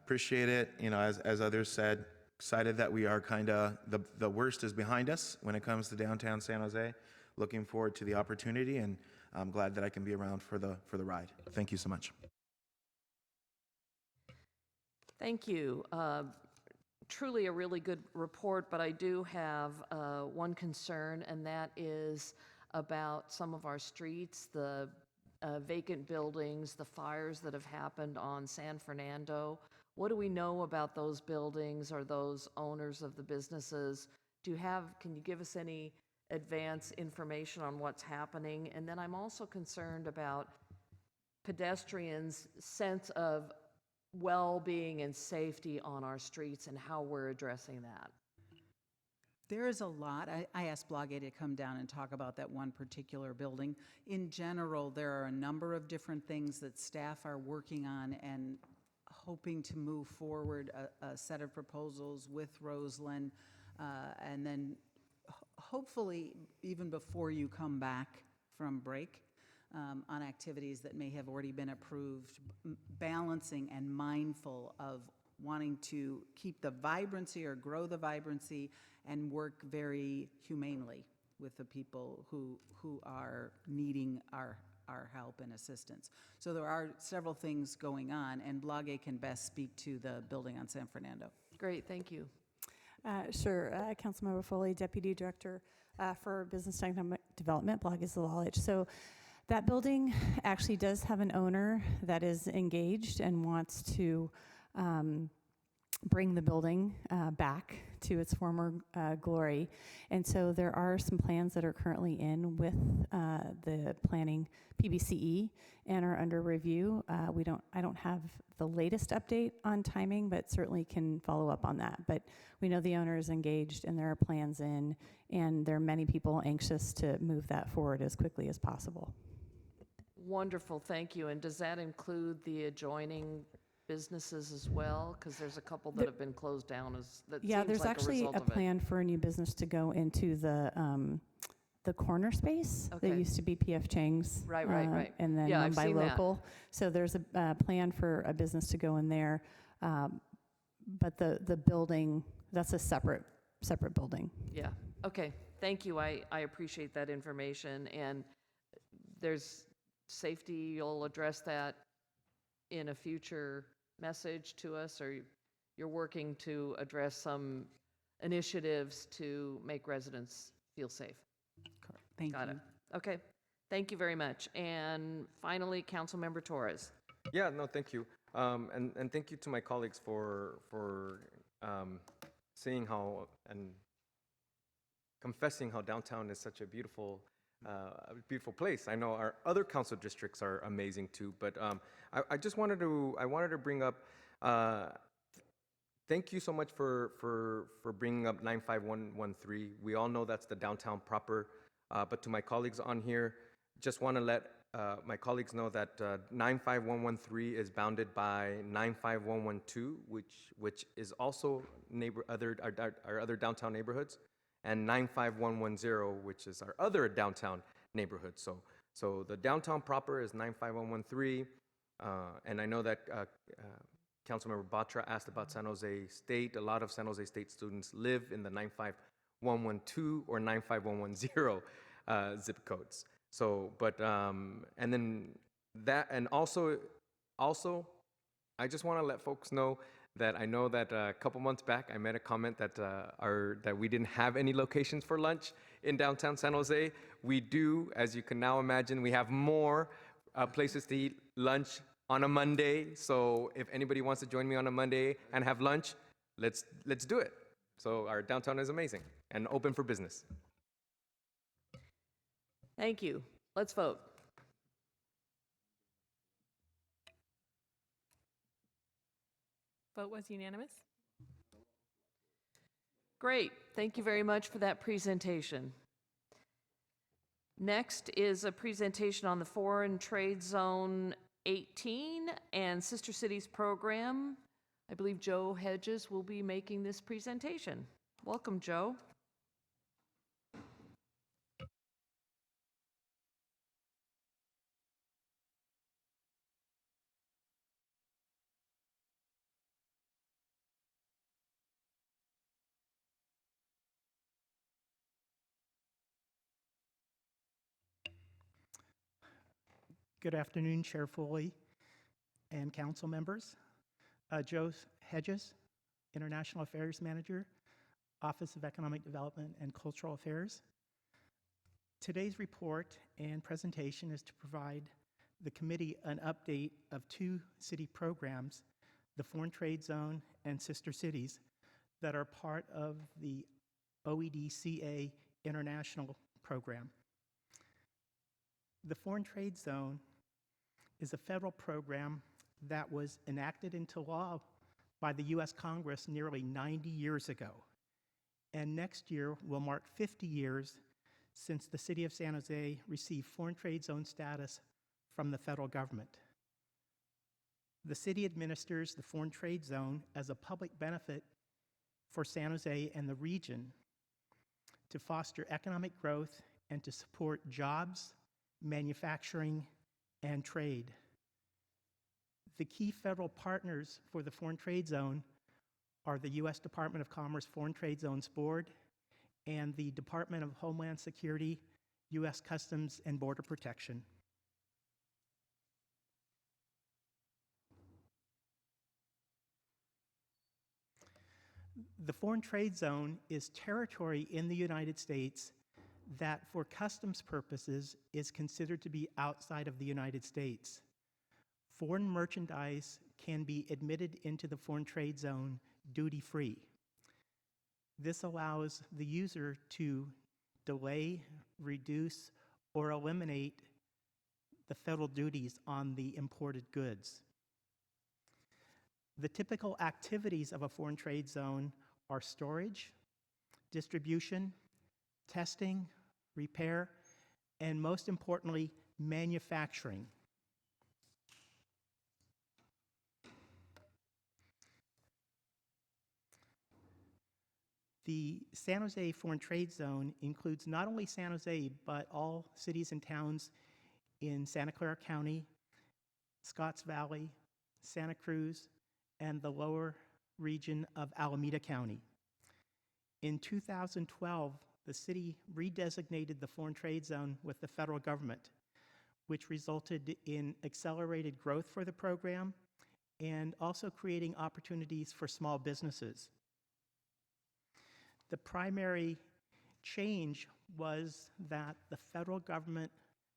appreciate it. You know, as others said, excited that we are kind of, the worst is behind us when it comes to downtown San Jose. Looking forward to the opportunity, and I'm glad that I can be around for the ride. Thank you so much. Thank you. Truly a really good report, but I do have one concern, and that is about some of our streets, the vacant buildings, the fires that have happened on San Fernando. What do we know about those buildings or those owners of the businesses? Can you give us any advance information on what's happening? And then I'm also concerned about pedestrians' sense of well-being and safety on our streets and how we're addressing that. There is a lot. I asked Blage to come down and talk about that one particular building. In general, there are a number of different things that staff are working on and hoping to move forward a set of proposals with Roseland, and then hopefully even before you come back from break, on activities that may have already been approved, balancing and mindful of wanting to keep the vibrancy or grow the vibrancy and work very humanely with the people who are needing our help and assistance. So there are several things going on, and Blage can best speak to the building on San Fernando. Great, thank you. Sure. Councilmember Foley, Deputy Director for Business and Economic Development, Blage Zalalich. So that building actually does have an owner that is engaged and wants to bring the building back to its former glory. And so there are some plans that are currently in with the planning PBCE and are under review. I don't have the latest update on timing, but certainly can follow up on that. But we know the owner is engaged and there are plans in, and there are many people anxious to move that forward as quickly as possible. Wonderful, thank you. And does that include the adjoining businesses as well? Because there's a couple that have been closed down Yeah, there's like actually a plan for a new business to go into the corner space that Okay. used to be PF Chang's. Right. And then Yeah, I've Mumbai seen that. Local. So there's a plan for a business to go in there. But the building, that's a separate building. Yeah, okay, thank you. I appreciate that information. And there's safety, you'll address that in a future message to us, or you're working to address some initiatives to make residents feel safe? Thank Got you. it. Okay, thank you very much. And finally, Councilmember Torres. Yeah, no, thank you. And thank you to my colleagues for seeing how and confessing how downtown is such a beautiful a beautiful place. I know our other council districts are amazing too, but I just wanted to bring up. Thank you so much for bringing up 95113. We all know that's the downtown proper, but to my colleagues on here, just want to let my colleagues know that 95113 is bounded by 95112, which is also our other downtown neighborhoods, and 95110, which is our other downtown neighborhood. So the downtown proper is 95113, and I know that Councilmember Batra asked about San Jose State. A lot of San Jose State students live in the 95112 or 95110 zip codes. So, but and then that, and also, I just want to let folks know that I know that a couple months back I made a comment that that we didn't have any locations for lunch in downtown San Jose. We do, as you can now imagine, we have more places to eat lunch on a Monday. So if anybody wants to join me on a Monday and have lunch, let's do it. So our downtown is amazing and open for business. Thank you. Let's vote. Vote was unanimous. Great. Thank you very much for that presentation. Next is a presentation on the Foreign Trade Zone 18 and Sister Cities program. I believe Joe Hedges will be making this presentation. Welcome, Joe. Good afternoon, Chair Foley and council members. Joe Hedges, International Affairs Manager, Office of Economic Development and Cultural Affairs. Today's report and presentation is to provide the committee an update of two city programs, the Foreign Trade Zone and Sister Cities, that are part of the OEDCA International Program. The Foreign Trade Zone is a federal program that was enacted into law by the U.S. Congress nearly 90 years ago. And next year will mark 50 years since the city of San Jose received Foreign Trade Zone status from the federal government. The city administers the Foreign Trade Zone as a public benefit for San Jose and the region to foster economic growth and to support jobs, manufacturing, and trade. The key federal partners for the Foreign Trade Zone are the U.S. Department of Commerce Foreign Trade Zones Board and the Department of Homeland Security, U.S. Customs and Border Protection. The Foreign Trade Zone is territory in the United States that for customs purposes is considered to be outside of the United States. Foreign merchandise can be admitted into the Foreign Trade Zone duty-free. This allows the user to delay, reduce, or eliminate the federal duties on the imported goods. The typical activities of a Foreign Trade Zone are storage, distribution, testing, repair, and most importantly, manufacturing. The San Jose Foreign Trade Zone includes not only San Jose, but all cities and towns in Santa Clara County, Scotts Valley, Santa Cruz, and the lower region of Alameda County. In 2012, the city redesignated the Foreign Trade Zone with the federal government, which resulted in accelerated growth for the program and also creating opportunities for small businesses. The primary change was that the federal government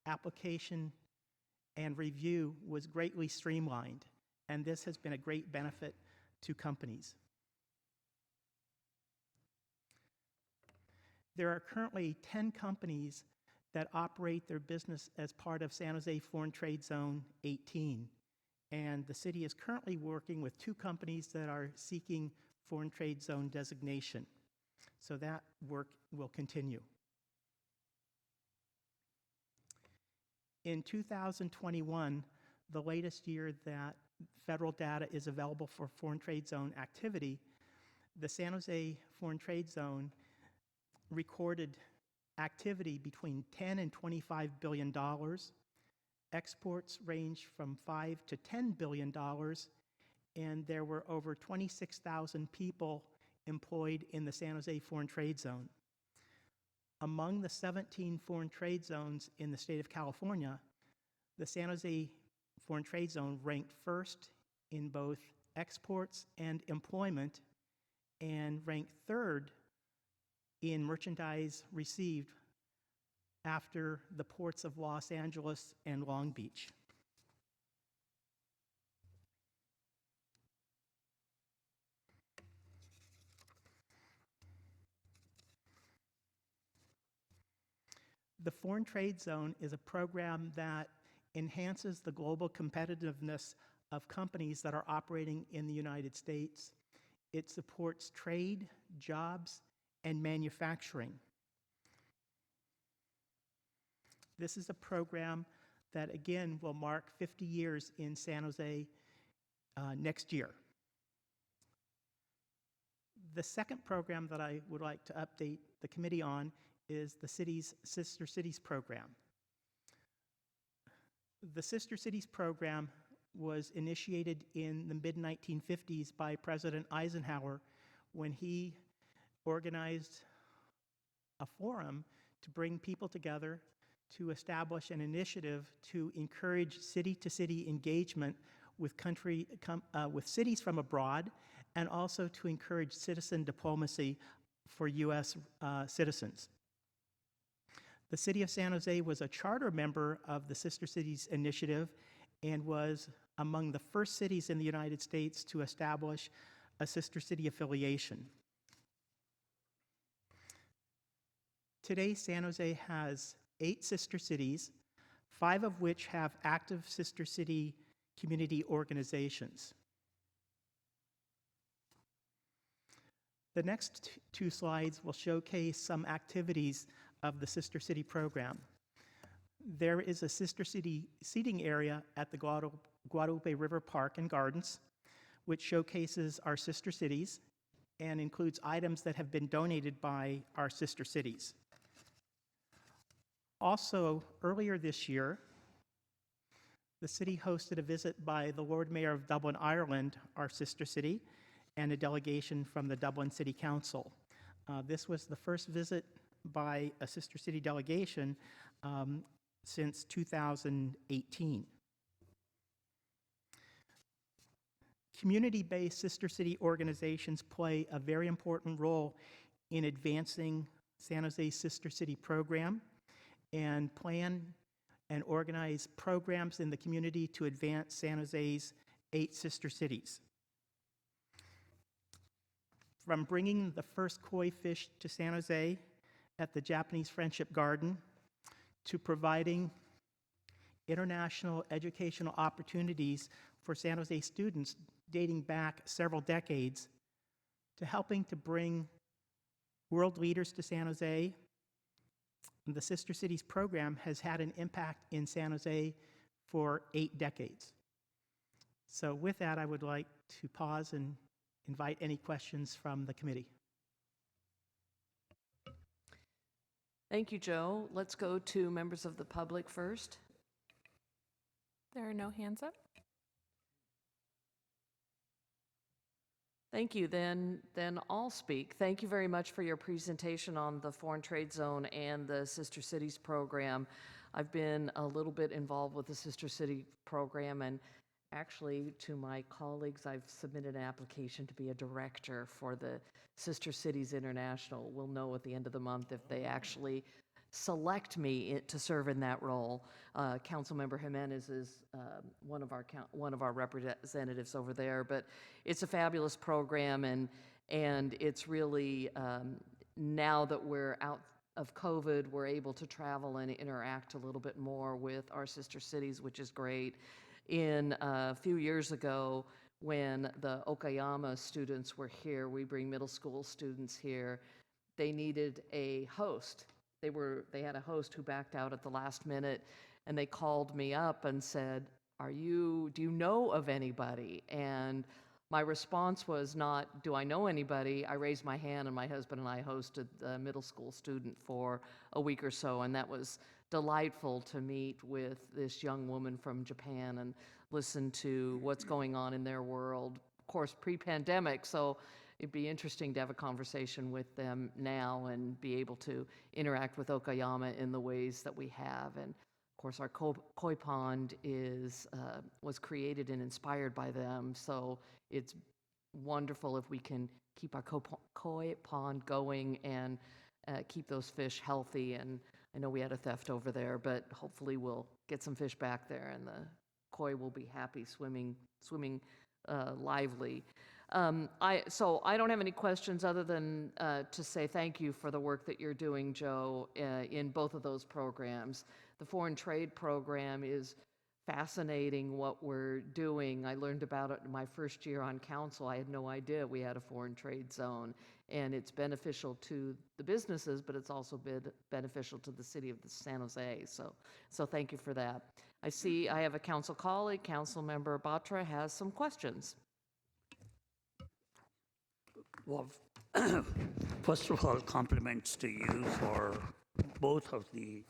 application and review was greatly streamlined, and this has been a great benefit to companies. There are currently 10 companies that operate their business as part of San Jose Foreign Trade Zone 18. And the city is currently working with 2 companies that are seeking Foreign Trade Zone designation. So that work will continue. In 2021, the latest year that federal data is available for Foreign Trade Zone activity, the San Jose Foreign Trade Zone recorded activity between $10 and $25 billion. Exports range from $5 to $10 billion, and there were over 26,000 people employed in the San Jose Foreign Trade Zone. Among the 17 foreign trade zones in the state of California, the San Jose Foreign Trade Zone ranked first in both exports and employment, and ranked third in merchandise received after the ports of Los Angeles and Long Beach. The Foreign Trade Zone is a program that enhances the global competitiveness of companies that are operating in the United States. It supports trade, jobs, and manufacturing. This is a program that, again, will mark 50 years in San Jose next year. The second program that I would like to update the committee on is the city's Sister Cities program. The Sister Cities program was initiated in the mid-1950s by President Eisenhower when he organized a forum to bring people together to establish an initiative to encourage city-to-city engagement with with cities from abroad, and also to encourage citizen diplomacy for U.S. Citizens. The City of San Jose was a charter member of the Sister Cities Initiative and was among the first cities in the United States to establish a Sister City affiliation. Today, San Jose has 8 sister cities, 5 of which have active Sister City community organizations. The next 2 slides will showcase some activities of the Sister City program. There is a Sister City seating area at the Guadalupe River Park and Gardens, which showcases our sister cities and includes items that have been donated by our sister cities. Also, earlier this year, the city hosted a visit by the Lord Mayor of Dublin, Ireland, our sister city, and a delegation from the Dublin City Council. This was the first visit by a sister city delegation since 2018. Community-based sister city organizations play a very important role in advancing San Jose's Sister City program and plan and organize programs in the community to advance San Jose's 8 sister cities. From bringing the first koi fish to San Jose at the Japanese Friendship Garden, to providing international educational opportunities for San Jose students dating back several decades, to helping to bring world leaders to San Jose, the Sister Cities program has had an impact in San Jose for 8 decades. So with that, I would like to pause and invite any questions from the committee. Thank you, Joe. Let's go to members of the public first. There are no hands up. Thank you. Then I'll speak. Thank you very much for your presentation on the Foreign Trade Zone and the Sister Cities program. I've been a little bit involved with the Sister City program, and actually, to my colleagues, I've submitted an application to be a director for the Sister Cities International. We'll know at the end of the month if they actually select me to serve in that role. Councilmember Jimenez is one of our representatives over there, but it's a fabulous program, and it's really now that we're of COVID, we're able to travel and interact a little bit more with our sister cities, which is great. In a few years ago, when the Okayama students were here, we bring middle school students here, they needed a host. They had a host who backed out at the last minute, and they called me up and said, do you know of anybody? And my response was not, do I know anybody? I raised my hand, and my husband and I hosted the middle school student for a week or so, and that was delightful to meet with this young woman from Japan and listen to what's going on in their world. Of course, pre-pandemic, so it'd be interesting to have a conversation with them now and be able to interact with Okayama in the ways that we have. And of course, our koi pond was created and inspired by them, so it's wonderful if we can keep our koi pond going and keep those fish healthy. And I know we had a theft over there, but hopefully we'll get some fish back there, and the koi will be happy swimming lively. So I don't have any questions other than to say thank you for the work that you're doing, Joe, in both of those programs. The foreign trade program is fascinating what we're doing. I learned about it in my first year on council. I had no idea we had a foreign trade zone, and it's beneficial to the businesses, but it's also been beneficial to the city of San Jose. So thank you for that. I see I have a council colleague, Council Member Batra, has some questions. Well, first of all, compliments to you for both of the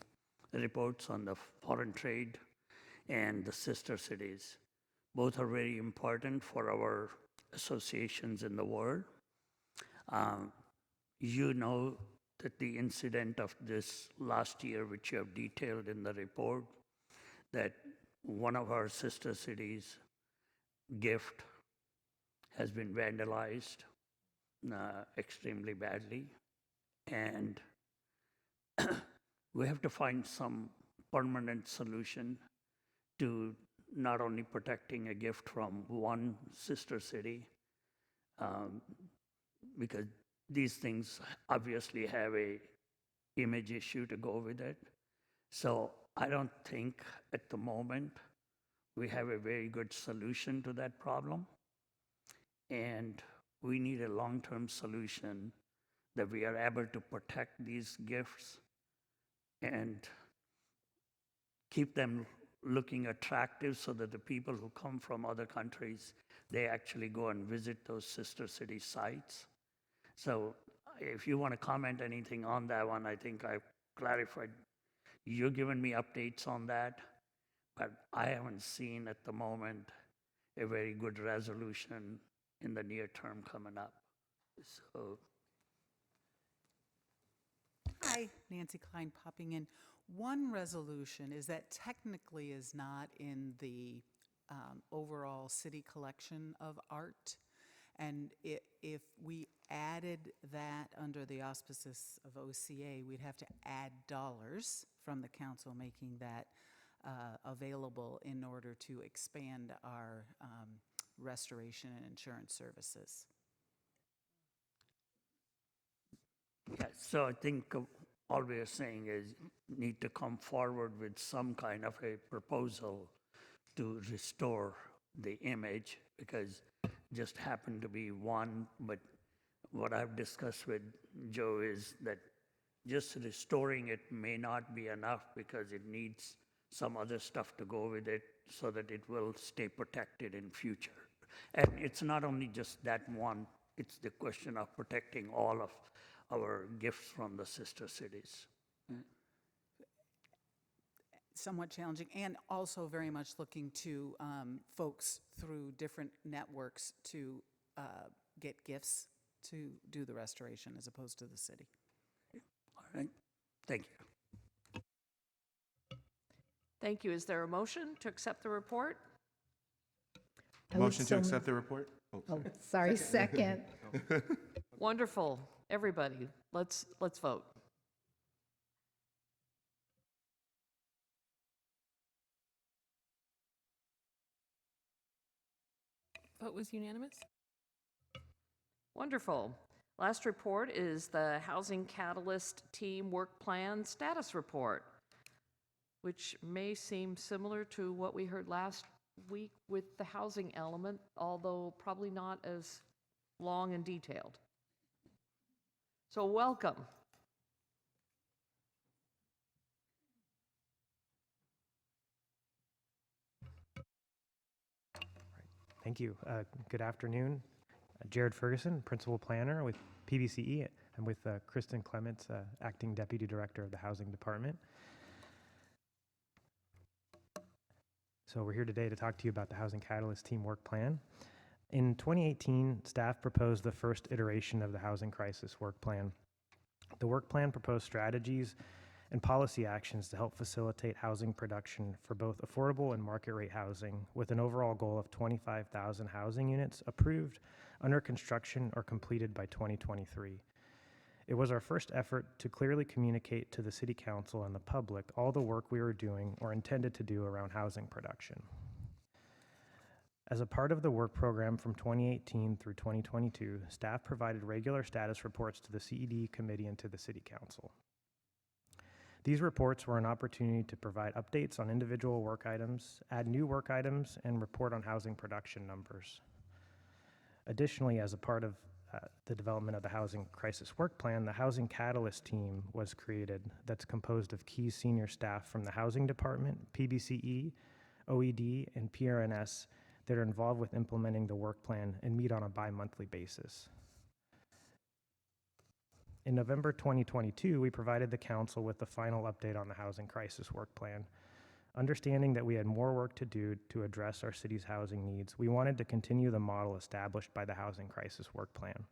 reports on the foreign trade and the sister cities. Both are very important for our associations in the world. You know that the incident of this last year, which you have detailed in the report, that one of our sister cities, Gift, has been vandalized extremely badly. And we have to find some permanent solution to not only protecting a gift from one sister city, because these things obviously have a image issue to go with it. So I don't think at the moment we have a very good solution to that problem. And we need a long-term solution that we are able to protect these gifts and keep them looking attractive so that the people who come from other countries, they actually go and visit those sister city sites. So if you want to comment anything on that one, I think I've clarified. You've given me updates on that, but I haven't seen at the moment a very good resolution in the near term coming up. So. Hi, Nancy Klein popping in. One resolution is that technically is not in the overall city collection of art. And if we added that under the auspices of OCA, we'd have to add dollars from the council, making that available in order to expand our restoration and insurance services. Yeah, so I think all we are saying is need to come forward with some kind of a proposal to restore the image, because just happened to be one, but what I've discussed with Joe is that just restoring it may not be enough because it needs some other stuff to go with it so that it will stay protected in future. And it's not only just that one, it's the question of protecting all of our gifts from the sister cities. Somewhat challenging, and also very much looking to folks through different networks to get gifts to do the restoration as opposed to the city. All right, thank you. Thank you. Is there a motion to accept the report? Motion to accept the report? Oh, sorry, second. Wonderful. Everybody, let's vote. Vote was unanimous. Wonderful. Last report is the Housing Catalyst Team Work Plan Status Report, which may seem similar to what we heard last week with the housing element, although probably not as long and detailed. So welcome. Thank you. Good afternoon. Jared Ferguson, Principal Planner with PBCE. I'm with Kristen Clements, Acting Deputy Director of the Housing Department. So we're here today to talk to you about the Housing Catalyst Team Work Plan. In 2018, staff proposed the first iteration of the Housing Crisis Work Plan. The work plan proposed strategies and policy actions to help facilitate housing production for both affordable and market rate housing, with an overall goal of 25,000 housing units approved, under construction, or completed by 2023. It was our first effort to clearly communicate to the City Council and the public all the work we were doing or intended to do around housing production. As a part of the work program from 2018 through 2022, staff provided regular status reports to the CED Committee and to the City Council. These reports were an opportunity to provide updates on individual work items, add new work items, and report on housing production numbers. Additionally, as a part of the development of the Housing Crisis Work Plan, the Housing Catalyst Team was created that's composed of key senior staff from the Housing Department, PBCE, OED, and PRNS that are involved with implementing the work plan and meet on a bi-monthly basis. In November 2022, we provided the Council with the final update on the Housing Crisis Work Plan. Understanding that we had more work to do to address our city's housing needs, we wanted to continue the model established by the Housing Crisis Work Plan.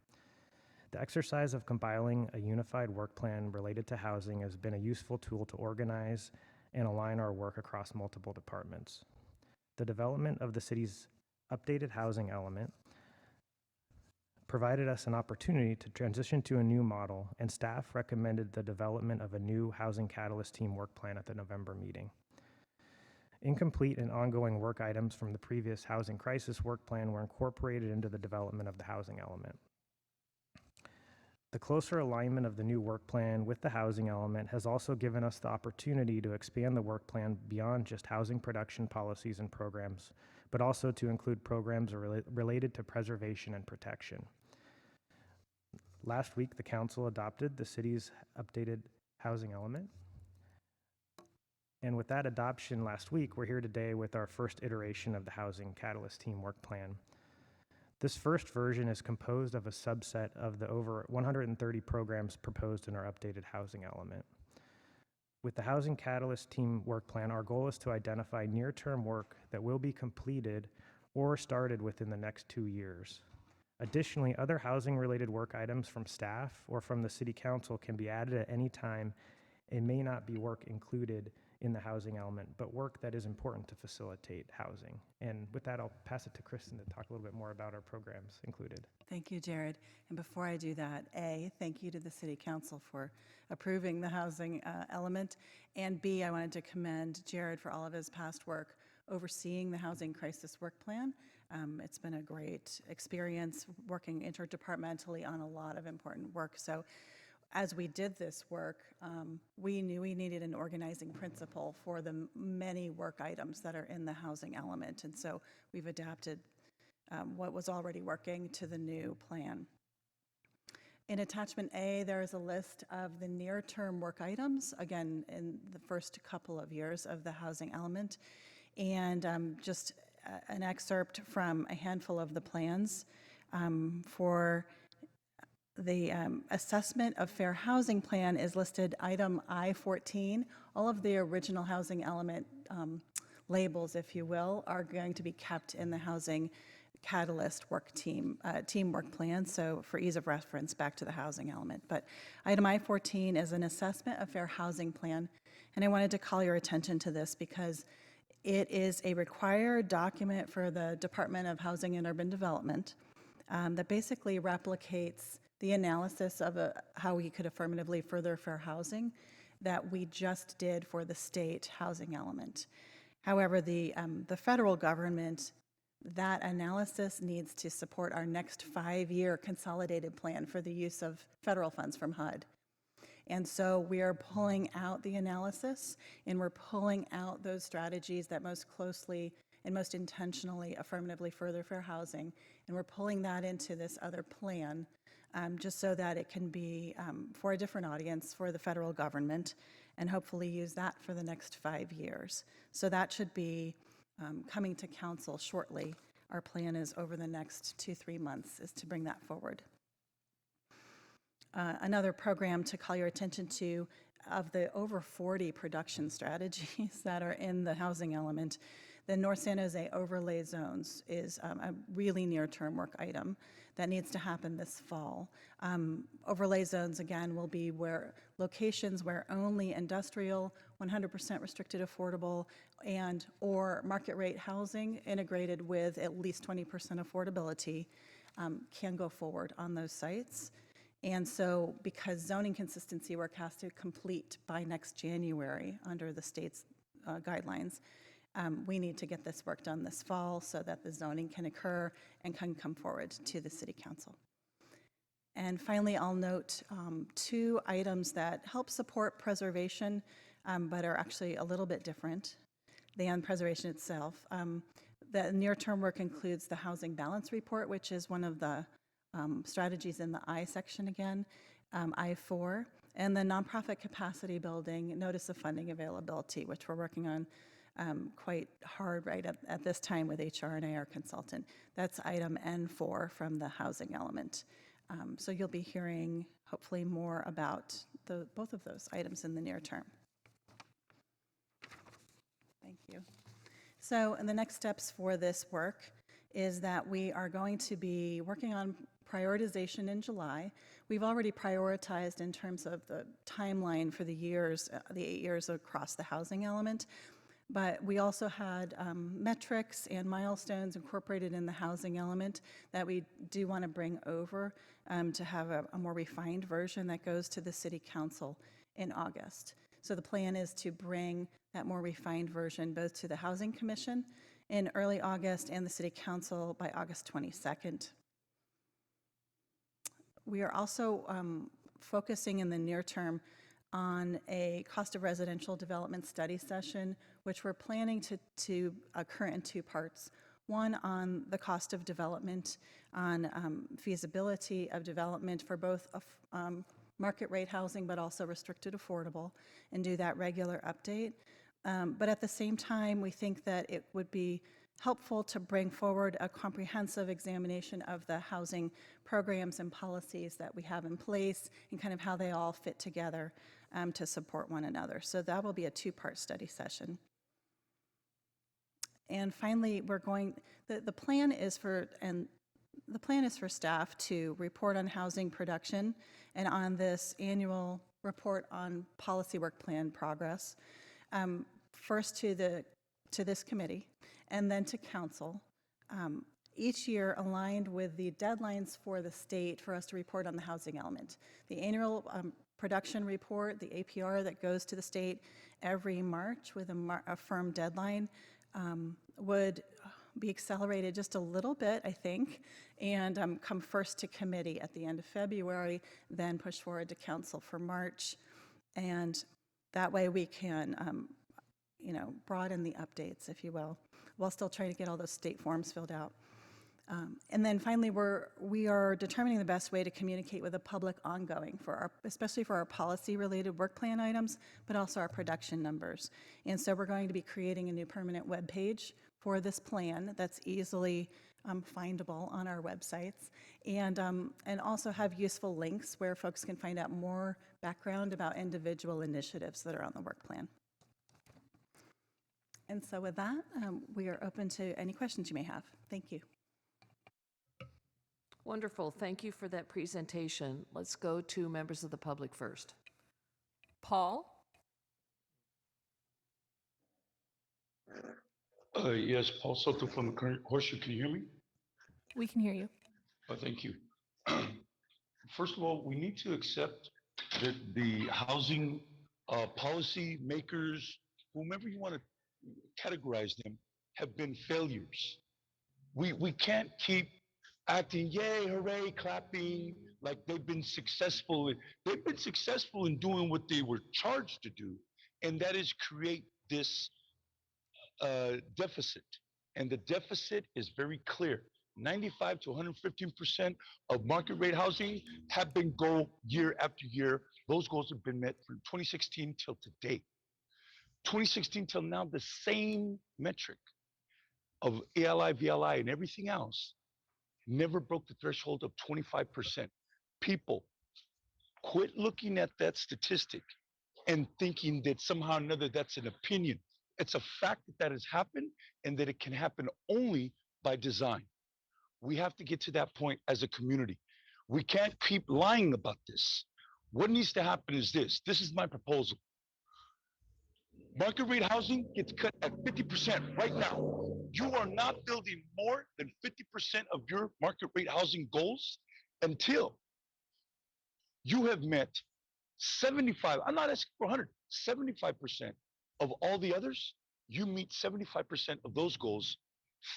The exercise of compiling a unified work plan related to housing has been a useful tool to organize and align our work across multiple departments. The development of the city's updated housing element provided us an opportunity to transition to a new model, and staff recommended the development of a new Housing Catalyst Team Work Plan at the November meeting. Incomplete and ongoing work items from the previous Housing Crisis Work Plan were incorporated into the development of the housing element. The closer alignment of the new work plan with the housing element has also given us the opportunity to expand the work plan beyond just housing production policies and programs, but also to include programs related to preservation and protection. Last week, the Council adopted the city's updated housing element. And with that adoption last week, we're here today with our first iteration of the Housing Catalyst Team Work Plan. This first version is composed of a subset of the over 130 programs proposed in our updated housing element. With the Housing Catalyst Team Work Plan, our goal is to identify near-term work that will be completed or started within the next 2 years. Additionally, other housing-related work items from staff or from the City Council can be added at any time. It may not be work included in the housing element, but work that is important to facilitate housing. And with that, I'll pass it to Kristen to talk a little bit more about our programs included. Thank you, Jared. And before I do that, A, thank you to the City Council for approving the housing element. And B, I wanted to commend Jared for all of his past work overseeing the Housing Crisis Work Plan. It's been a great experience working interdepartmentally on a lot of important work. So as we did this work, we knew we needed an organizing principle for the many work items that are in the housing element. And so we've adapted what was already working to the new plan. In attachment A, there is a list of the near-term work items, again, in the first couple of years of the housing element, and just an excerpt from a handful of the plans. For the assessment of fair housing plan is listed item I-14. All of the original housing element labels, if you will, are going to be kept in the Housing Catalyst work team work plan, so for ease of reference back to the housing element. But item I-14 is an assessment of fair housing plan, and I wanted to call your attention to this because it is a required document for the Department of Housing and Urban Development that basically replicates the analysis of how we could affirmatively further fair housing that we just did for the state housing element. However, the federal government That analysis needs to support our next 5-year consolidated plan for the use of federal funds from HUD. And so we are pulling out the analysis, and we're pulling out those strategies that most closely and most intentionally affirmatively further fair housing, and we're pulling that into this other plan, just so that it can be for a different audience, for the federal government, and hopefully use that for the next 5 years. So that should be coming to council shortly. Our plan is over the next 2-3 months is to bring that forward. Another program to call your attention to, of the over 40 production strategies that are in the housing element, the North San Jose overlay zones is a really near-term work item that needs to happen this fall. Overlay zones, again, will be where locations where only industrial, 100% restricted affordable, and or market rate housing integrated with at least 20% affordability can go forward on those sites. And so because zoning consistency work has to complete by next January under the state's guidelines, we need to get this work done this fall so that the zoning can occur and can come forward to the City Council. And finally, I'll note 2 items that help support preservation, but are actually a little bit different than preservation itself. The near-term work includes the Housing Balance Report, which is one of the strategies in the I section again, I4, and the nonprofit capacity building notice of funding availability, which we're working on quite hard right at this time with HR and AR consultant. That's item N4 from the housing element. So you'll be hearing hopefully more about both of those items in the near term. Thank you. So, and the next steps for this work is that we are going to be working on prioritization in July. We've already prioritized in terms of the timeline for the years, the 8 years across the housing element, but we also had metrics and milestones incorporated in the housing element that we do want to bring over to have a more refined version that goes to the City Council in August. So the plan is to bring that more refined version both to the Housing Commission in early August and the City Council by August 22nd. We are also focusing in the near term on a cost of residential development study session, which we're planning to occur in 2 parts. One on the cost of development, on feasibility of development for both market rate housing but also restricted affordable, and do that regular update. But at the same time, we think that it would be helpful to bring forward a comprehensive examination of the housing programs and policies that we have in place and kind of how they all fit together to support one another. So that will be a 2-part study session. And finally, the plan is for staff to report on housing production and on this annual report on policy work plan progress, first to this committee and then to council, each year aligned with the deadlines for the state for us to report on the housing element. The annual production report, the APR that goes to the state every March with a firm deadline, would be accelerated just a little bit, I think, and come first to committee at the end of February, then push forward to council for March. And that way we can, broaden the updates, if you will, while still trying to get all those state forms filled out. And then finally, we are determining the best way to communicate with the public ongoing, especially for our policy-related work plan items, but also our production numbers. And so we're going to be creating a new permanent web page for this plan that's easily findable on our websites, and also have useful links where folks can find out more background about individual initiatives that are on the work plan. And so with that, we are open to any questions you may have. Thank you. Wonderful. Thank you for that presentation. Let's go to members of the public first. Paul? Yes, Paul Soto from the Current Horseshoe. Can you hear me? We can hear you. Thank you. First of all, we need to accept that the housing policy makers, whomever you want to categorize them, have been failures. we can't keep acting, yay, hooray, clapping, like they've been successful. They've been successful in doing what they were charged to do, and that is create this deficit. And the deficit is very clear. 95 to 115% of market rate housing have been goal year after year. Those goals have been met from 2016 till today. 2016 till now, the same metric of ALI, VLI, and everything else never broke the threshold of 25%. People, quit looking at that statistic and thinking that somehow or another that's an opinion. It's a fact that that has happened and that it can happen only by design. We have to get to that point as a community. We can't keep lying about this. What needs to happen is this. This is my proposal. Market rate housing gets cut at 50% right now. You are not building more than 50% of your market rate housing goals until you have met 75, I'm not asking for 100, 75% of all the others. You meet 75% of those goals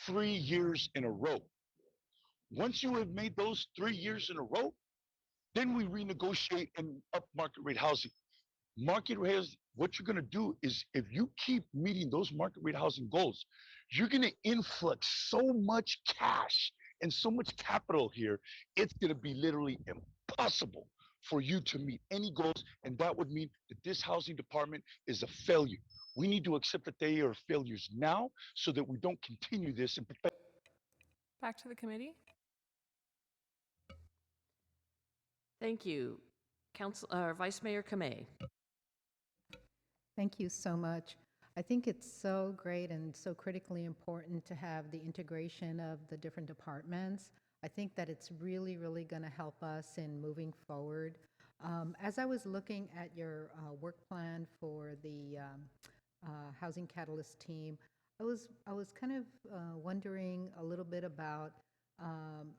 3 years in a row. Once you have made those 3 years in a row, then we renegotiate and up market rate housing. Market rate housing, what you're going to do is if you keep meeting those market rate housing goals, you're going to influx so much cash and so much capital here, it's going to be literally impossible for you to meet any goals. And that would mean that this housing department is a failure. We need to accept that they are failures now so that we don't continue this and Back to the committee. Thank you. Vice Mayor Kamei. Thank you so much. I think it's so great and so critically important to have the integration of the different departments. I think that it's really, really going to help us in moving forward. As I was looking at your work plan for the Housing Catalyst team, I was kind of wondering a little bit about,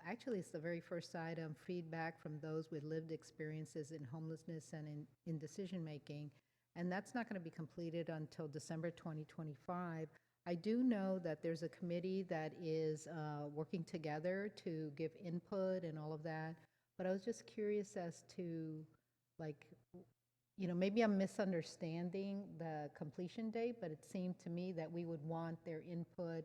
actually it's the very first item, feedback from those with lived experiences in homelessness and in decision making. And that's not going to be completed until December 2025. I do know that there's a committee that is working together to give input and all of that, but I was just curious as to, like, maybe I'm misunderstanding the completion date, but it seemed to me that we would want their input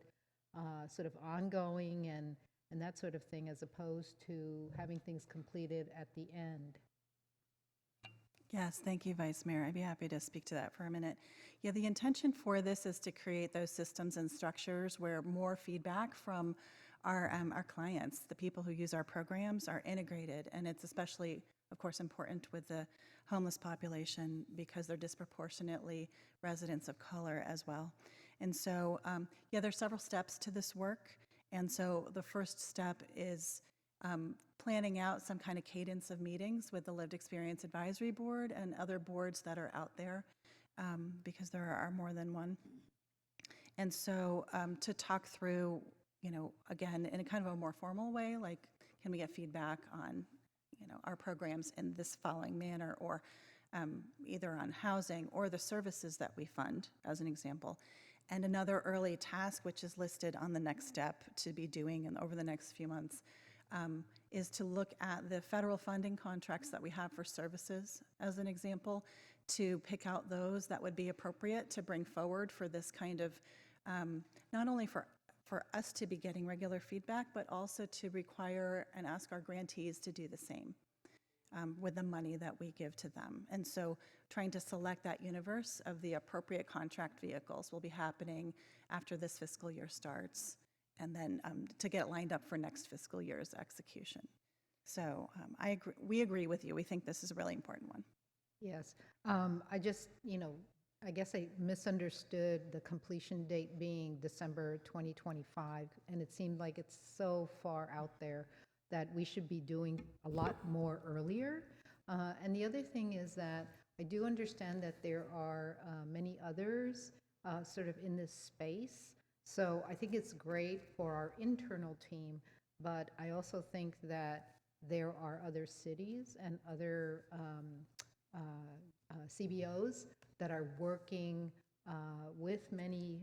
sort of ongoing and that sort of thing, as opposed to having things completed at the end. Yes, thank you, Vice Mayor. I'd be happy to speak to that for a minute. Yeah, the intention for this is to create those systems and structures where more feedback from our clients, the people who use our programs, are integrated. And it's especially, of course, important with the homeless population because they're disproportionately residents of color as well. And so, yeah, there's several steps to this work. And so the first step is planning out some kind of cadence of meetings with the Lived Experience Advisory Board and other boards that are out there, because there are more than one. And so to talk through, again, in a kind of a more formal way, like, can we get feedback on, our programs in this following manner, or either on housing or the services that we fund, as an example. And another early task, which is listed on the next step to be doing over the next few months, is to look at the federal funding contracts that we have for services, as an example, to pick out those that would be appropriate to bring forward for this kind of, not only for us to be getting regular feedback, but also to require and ask our grantees to do the same with the money that we give to them. And so trying to select that universe of the appropriate contract vehicles will be happening after this fiscal year starts, and then to get lined up for next fiscal year's execution. So we agree with you. We think this is a really important one. Yes. I just, I guess I misunderstood the completion date being December 2025, and it seemed like it's so far out there that we should be doing a lot more earlier. And the other thing is that I do understand that there are many others sort of in this space. So I think it's great for our internal team, but I also think that there are other cities and other CBOs that are working with many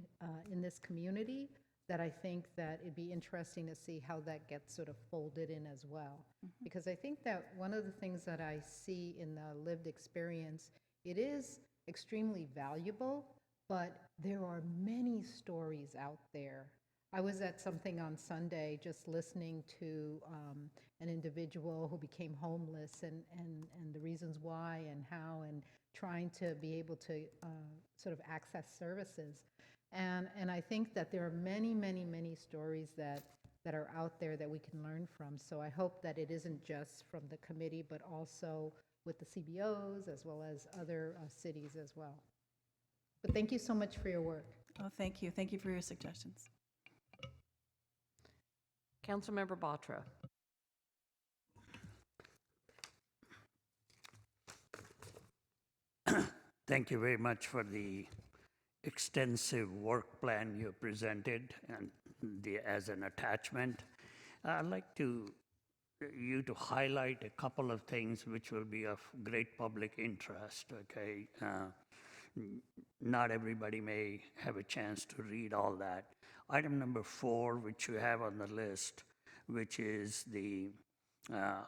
in this community that I think that it'd be interesting to see how that gets sort of folded in as well. Because I think that one of the things that I see in the lived experience, it is extremely valuable, but there are many stories out there. I was at something on Sunday just listening to an individual who became homeless and the reasons why and how, and trying to be able to sort of access services. And I think that there are many, many, many stories that are out there that we can learn from. So I hope that it isn't just from the committee, but also with the CBOs as well as other cities as well. But thank you so much for your work. Oh, thank you. Thank you for your suggestions. Councilmember Batra. Thank you very much for the extensive work plan you presented and as an attachment. I'd like you to highlight a couple of things which will be of great public interest, okay? Not everybody may have a chance to read all that. Item number 4, which you have on the list, which is the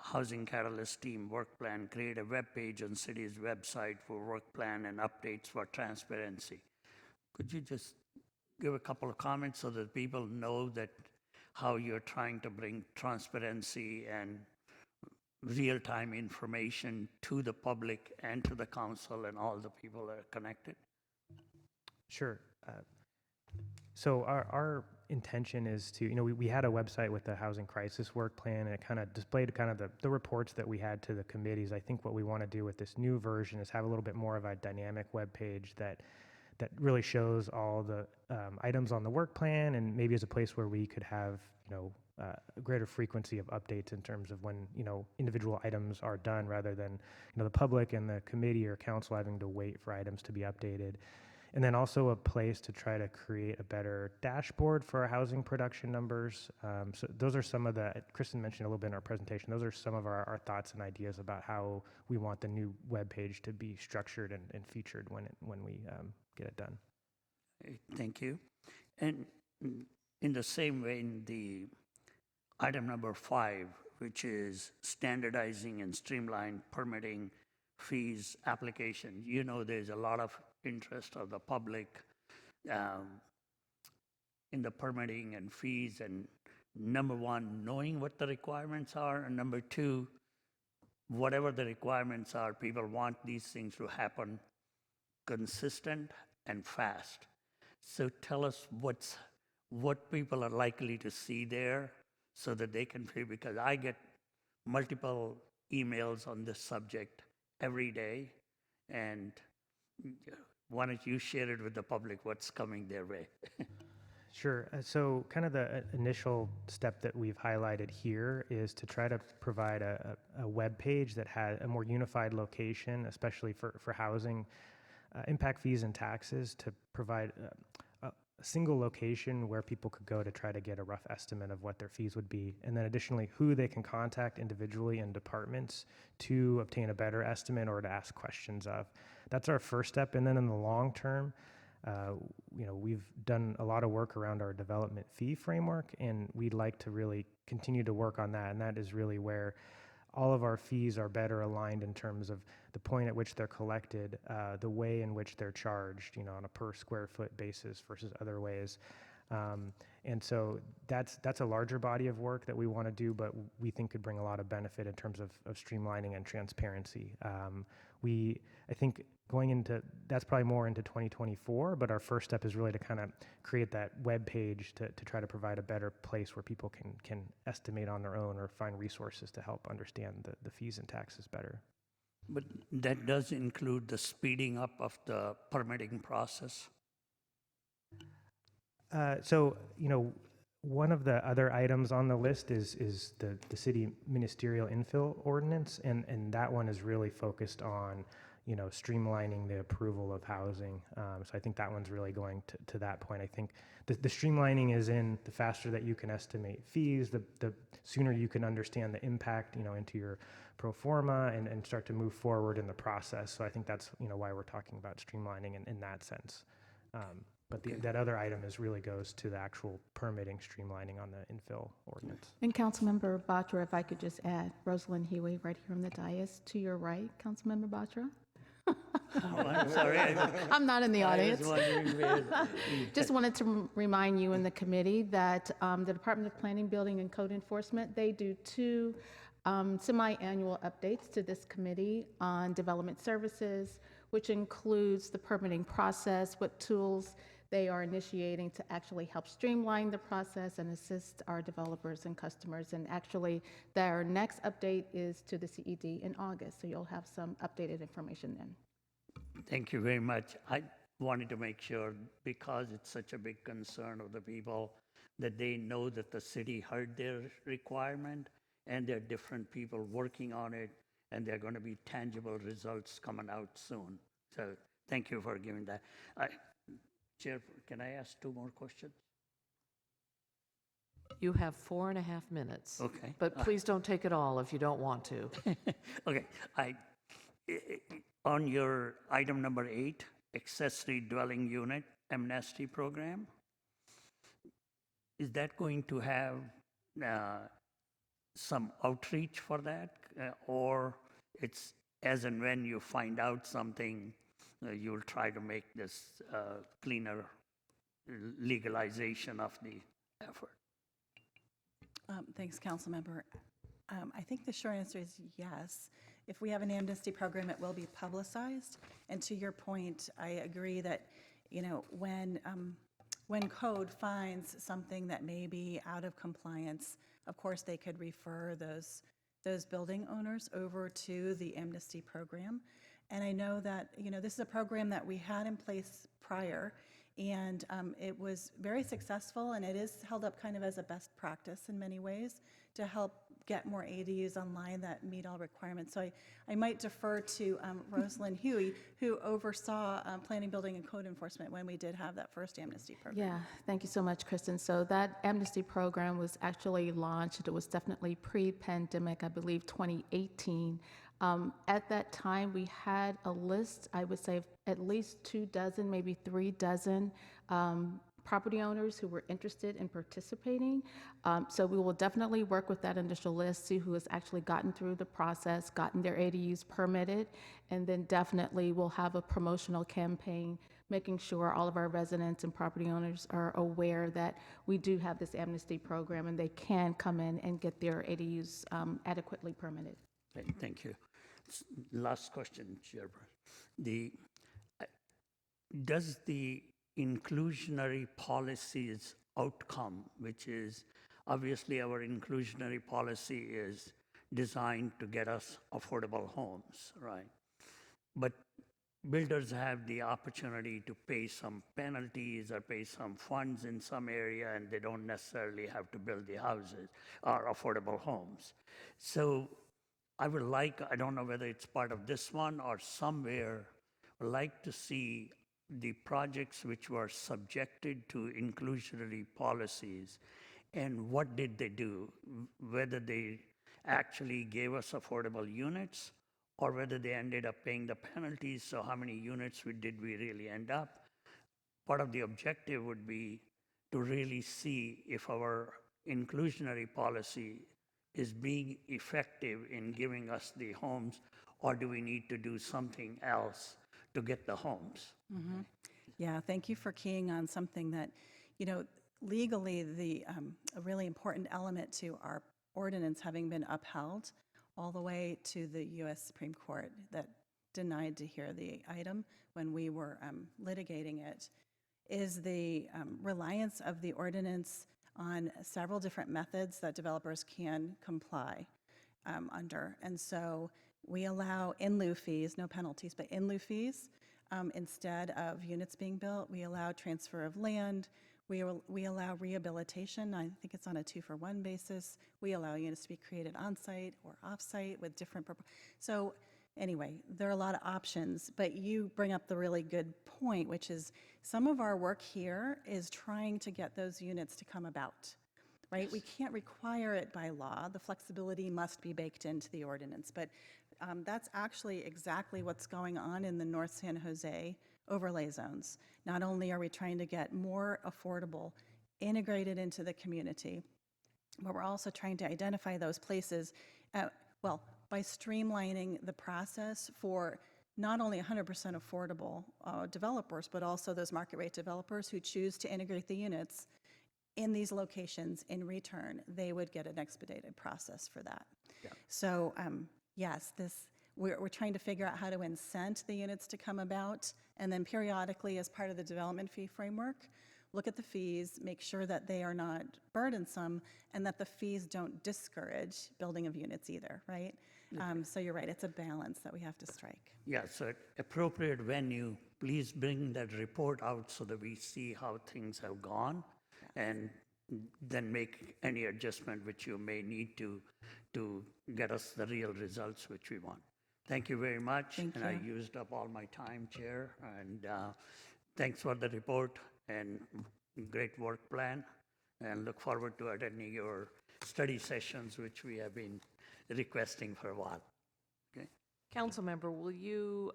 Housing Catalyst Team Work Plan, create a web page on city's website for work plan and updates for transparency. Could you just give a couple of comments so that people know that how you're trying to bring transparency and real-time information to the public and to the council and all the people that are connected? Sure. So our intention is to, we had a website with the housing crisis work plan, and it kind of displayed kind of the reports that we had to the committees. I think what we want to do with this new version is have a little bit more of a dynamic web page that really shows all the items on the work plan, and maybe as a place where we could have, a greater frequency of updates in terms of when, individual items are done, rather than, the public and the committee or council having to wait for items to be updated. And then also a place to try to create a better dashboard for our housing production numbers. So those are some of Kristen mentioned a little bit in our presentation, those are some of our thoughts and ideas about how we want the new web page to be structured and featured when we get it done. Thank you. And in the same vein, the item number 5, which is standardizing and streamline permitting fees application. There's a lot of interest of the public in the permitting and fees, and number 1, knowing what the requirements are, and number 2, whatever the requirements are, people want these things to happen consistent and fast. So tell us what people are likely to see there so that they can feel, because I get multiple emails on this subject every day, and why don't you share it with the public, what's coming their way? Sure. So kind of the initial step that we've highlighted here is to try to provide a web page that had a more unified location, especially for housing, impact fees and taxes, to provide a single location where people could go to try to get a rough estimate of what their fees would be. And then additionally, who they can contact individually in departments to obtain a better estimate or to ask questions of. That's our first step. And then in the long term, we've done a lot of work around our development fee framework, and we'd like to really continue to work on that. And that is really where all of our fees are better aligned in terms of the point at which they're collected, the way in which they're charged, on a per square foot basis versus other ways. And so that's a larger body of work that we want to do, but we think could bring a lot of benefit in terms of streamlining and transparency. I think that's probably more into 2024, but our first step is really to kind of create that web page to try to provide a better place where people can estimate on their own or find resources to help understand the fees and taxes better. But that does include the speeding up of the permitting process? So, one of the other items on the list is the city ministerial infill ordinance, and that one is really focused on, streamlining the approval of housing. So I think that one's really going to that point. I think the streamlining is in the faster that you can estimate fees, the sooner you can understand the impact, into your pro forma and start to move forward in the process. So I think that's, why we're talking about streamlining in that sense. But that other item really goes to the actual permitting streamlining on the infill ordinance. And Councilmember Batra, if I could just add, Rosalind Huey right here on the dais to your right, Councilmember Batra. Oh, I'm sorry. I'm not in the audience. I was wondering where. Just wanted to remind you and the committee that the Department of Planning, Building, and Code Enforcement, they do 2 semi-annual updates to this committee on development services, which includes the permitting process, what tools they are initiating to actually help streamline the process and assist our developers and customers. And actually, their next update is to the CED in August, so you'll have some updated information then. Thank you very much. I wanted to make sure, because it's such a big concern of the people, that they know that the city heard their requirement and there are different people working on it, and there are going to be tangible results coming out soon. So thank you for giving that. Chair, can I ask 2 more questions? You have 4.5 minutes. Okay. But please don't take it all if you don't want to. Okay. On your item number 8, accessory dwelling unit amnesty program, is that going to have some outreach for that? Or it's as and when you find out something, you'll try to make this cleaner legalization of the effort? Thanks, Councilmember. I think the short answer is yes. If we have an amnesty program, it will be publicized. And to your point, I agree that, when code finds something that may be out of compliance, of course, they could refer those building owners over to the amnesty program. And I know that, this is a program that we had in place prior, and it was very successful, and it is held up kind of as a best practice in many ways to help get more ADUs online that meet all requirements. So I might defer to Rosalind Huey, who oversaw planning, building, and code enforcement when we did have that first amnesty program. Yeah, thank you so much, Kristen. So that amnesty program was actually launched. It was definitely pre-pandemic, I believe 2018. At that time, we had a list, I would say, of at least 2 dozen, maybe 3 dozen property owners who were interested in participating. So we will definitely work with that initial list, see who has actually gotten through the process, gotten their ADUs permitted, and then definitely we'll have a promotional campaign making sure all of our residents and property owners are aware that we do have this amnesty program and they can come in and get their ADUs adequately permitted. Okay, thank you. Last question, Chairperson. Does the inclusionary policies outcome, which is obviously our inclusionary policy is designed to get us affordable homes, right? But builders have the opportunity to pay some penalties or pay some funds in some area, and they don't necessarily have to build the houses or affordable homes. So I don't know whether it's part of this one or somewhere, would like to see the projects which were subjected to inclusionary policies and what did they do, whether they actually gave us affordable units or whether they ended up paying the penalties. So how many units did we really end up? Part of the objective would be to really see if our inclusionary policy is being effective in giving us the homes, or do we need to do something else to get the homes? Mm-hmm. Yeah, thank you for keying on something that, legally, a really important element to our ordinance having been upheld all the way to the U.S. Supreme Court that denied to hear the item when we were litigating it, is the reliance of the ordinance on several different methods that developers can comply under. And so we allow in lieu fees, no penalties, but in lieu fees instead of units being built. We allow transfer of land. We allow rehabilitation. I think it's on a 2-for-1 basis. We allow units to be created on-site or off-site with different So anyway, there are a lot of options, but you bring up the really good point, which is some of our work here is trying to get those units to come about, right? We can't require it by law. The flexibility must be baked into the ordinance, but that's actually exactly what's going on in the North San Jose overlay zones. Not only are we trying to get more affordable integrated into the community, but we're also trying to identify those places, by streamlining the process for not only 100% affordable developers, but also those market rate developers who choose to integrate the units in these locations. In return, they would get an expedited process for that. Yeah. So yes, we're trying to figure out how to incent the units to come about, and then periodically, as part of the development fee framework, look at the fees, make sure that they are not burdensome, and that the fees don't discourage building of units either, right? So you're right, it's a balance that we have to strike. Yeah, so at appropriate venue, please bring that report out so that we see how things have gone, and then make any adjustment which you may need to get us the real results which we want. Thank you very much. Thank and I you. used up all my time, Chair, and thanks for the report and great work plan, and look forward to attending your study sessions, which we have been requesting for a while. Okay. Councilmember, will you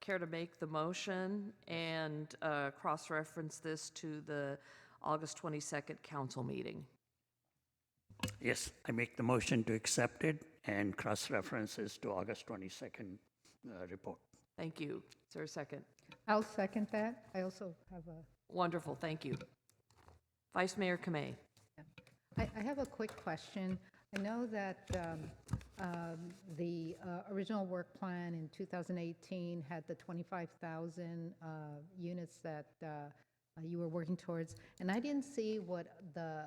care to make the motion and cross-reference this to the August 22nd council meeting? Yes, I make the motion to accept it and cross-references to August 22nd report. Thank you. Is there a second? I'll second that. I also have a, Wonderful, thank you. Vice Mayor Kamei. I have a quick question. I know that the original work plan in 2018 had the 25,000 units that you were working towards, and I didn't see what the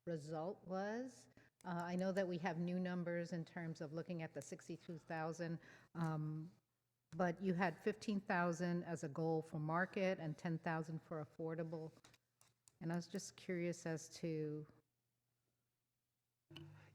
result was. I know that we have new numbers in terms of looking at the 62,000, but you had 15,000 as a goal for market and 10,000 for affordable. And I was just curious as to.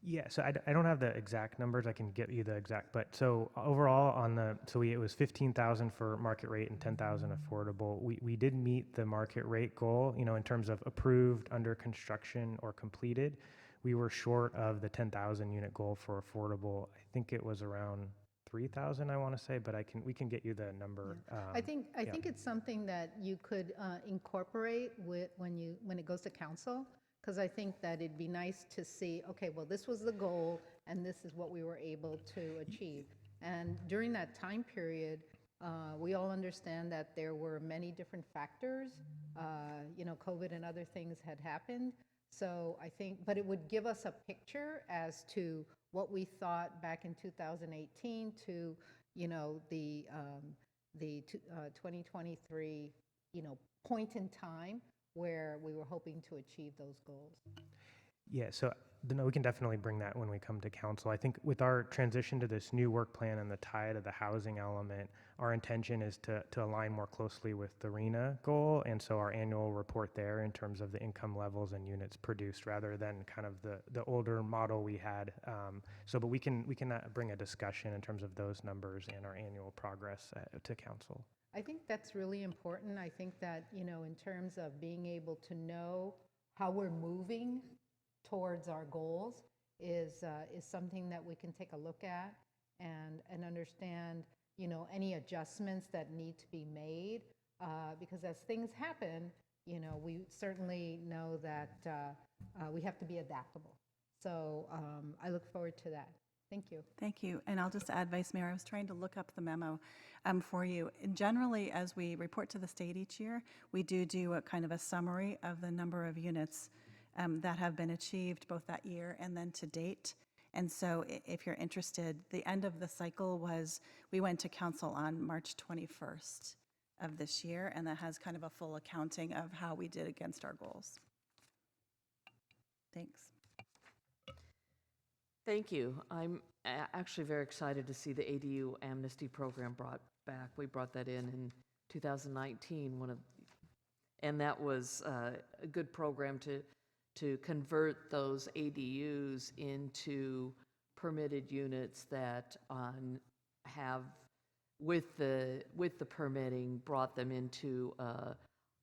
Yeah, so I don't have the exact numbers. I can get you the exact, but so overall it was 15,000 for market rate and 10,000 affordable. We did meet the market rate goal, in terms of approved, under construction, or completed. We were short of the 10,000 unit goal for affordable. I think it was around 3,000, I want to say, but we can get you the number. Yeah. I think it's something that you could incorporate when it goes to council, because I think that it'd be nice to see, okay, well, this was the goal and this is what we were able to achieve. And during that time period, we all understand that there were many different factors. COVID and other things had happened. So I think, but it would give us a picture as to what we thought back in 2018 to, the 2023, point in time where we were hoping to achieve those goals. Yeah, so we can definitely bring that when we come to council. I think with our transition to this new work plan and the tie to the housing element, our intention is to align more closely with the RENA goal, and so our annual report there in terms of the income levels and units produced, rather than kind of the older model we had. But we can bring a discussion in terms of those numbers and our annual progress to council. I think that's really important. I think that, in terms of being able to know how we're moving towards our goals is something that we can take a look at and understand, any adjustments that need to be made. Because as things happen, we certainly know that we have to be adaptable. So I look forward to that. Thank you. Thank you. And I'll just add, Vice Mayor, I was trying to look up the memo for you. And generally, as we report to the state each year, we do a kind of a summary of the number of units that have been achieved both that year and then to date. And so if you're interested, the end of the cycle we went to council on March 21st of this year, and that has kind of a full accounting of how we did against our goals. Thanks. Thank you. I'm actually very excited to see the ADU amnesty program brought back. We brought that in 2019, and that was a good program to convert those ADUs into permitted units that have, with the permitting, brought them into a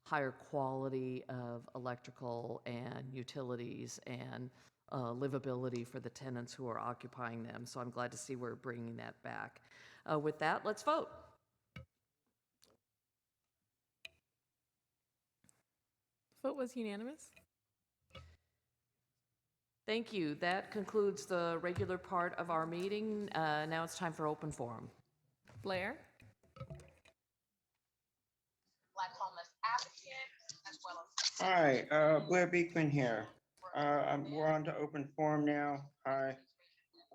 higher quality of electrical and utilities and livability for the tenants who are occupying them. So I'm glad to see we're bringing that back. With that, let's vote. Vote was unanimous. Thank you. That concludes the regular part of our meeting. Now it's time for open forum. Blair? Hi, Blair Beekman here. We're on to open forum now. Hi.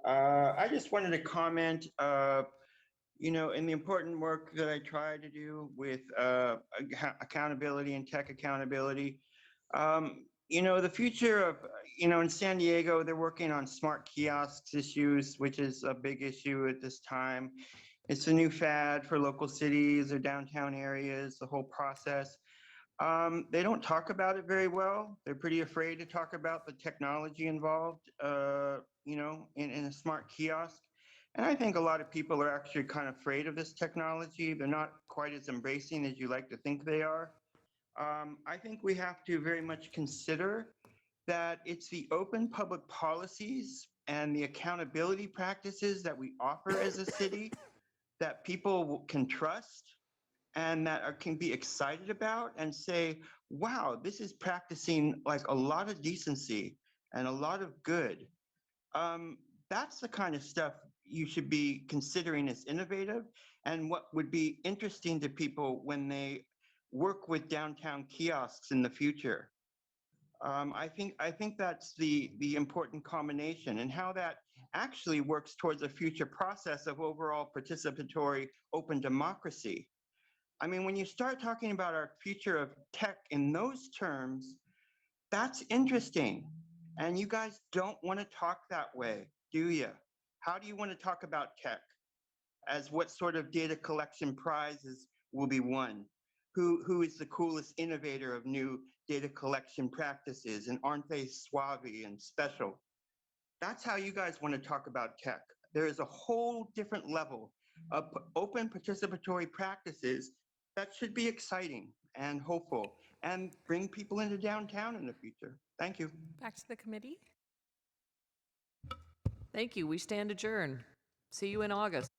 I just wanted to comment, in the important work that I try to do with accountability and tech accountability. The future of, in San Diego, they're working on smart kiosks issues, which is a big issue at this time. It's a new fad for local cities or downtown areas, the whole process. They don't talk about it very well. They're pretty afraid to talk about the technology involved, in a smart kiosk. And I think a lot of people are actually kind of afraid of this technology. They're not quite as embracing as you like to think they are. I think we have to very much consider that it's the open public policies and the accountability practices that we offer as a city that people can trust and that can be excited about and say, wow, this is practicing like a lot of decency and a lot of good. That's the kind of stuff you should be considering as innovative and what would be interesting to people when they work with downtown kiosks in the future. I think that's the important combination, and how that actually works towards a future process of overall participatory open democracy. I mean, when you start talking about our future of tech in those terms, that's interesting. And you guys don't want to talk that way, do you? How do you want to talk about tech? As what sort of data collection prizes will be won? Who is the coolest innovator of new data collection practices? And aren't they suave and special? That's how you guys want to talk about tech. There is a whole different level of open participatory practices that should be exciting and hopeful and bring people into downtown in the future. Thank you. Back to the committee. Thank you. We stand adjourned. See you in August.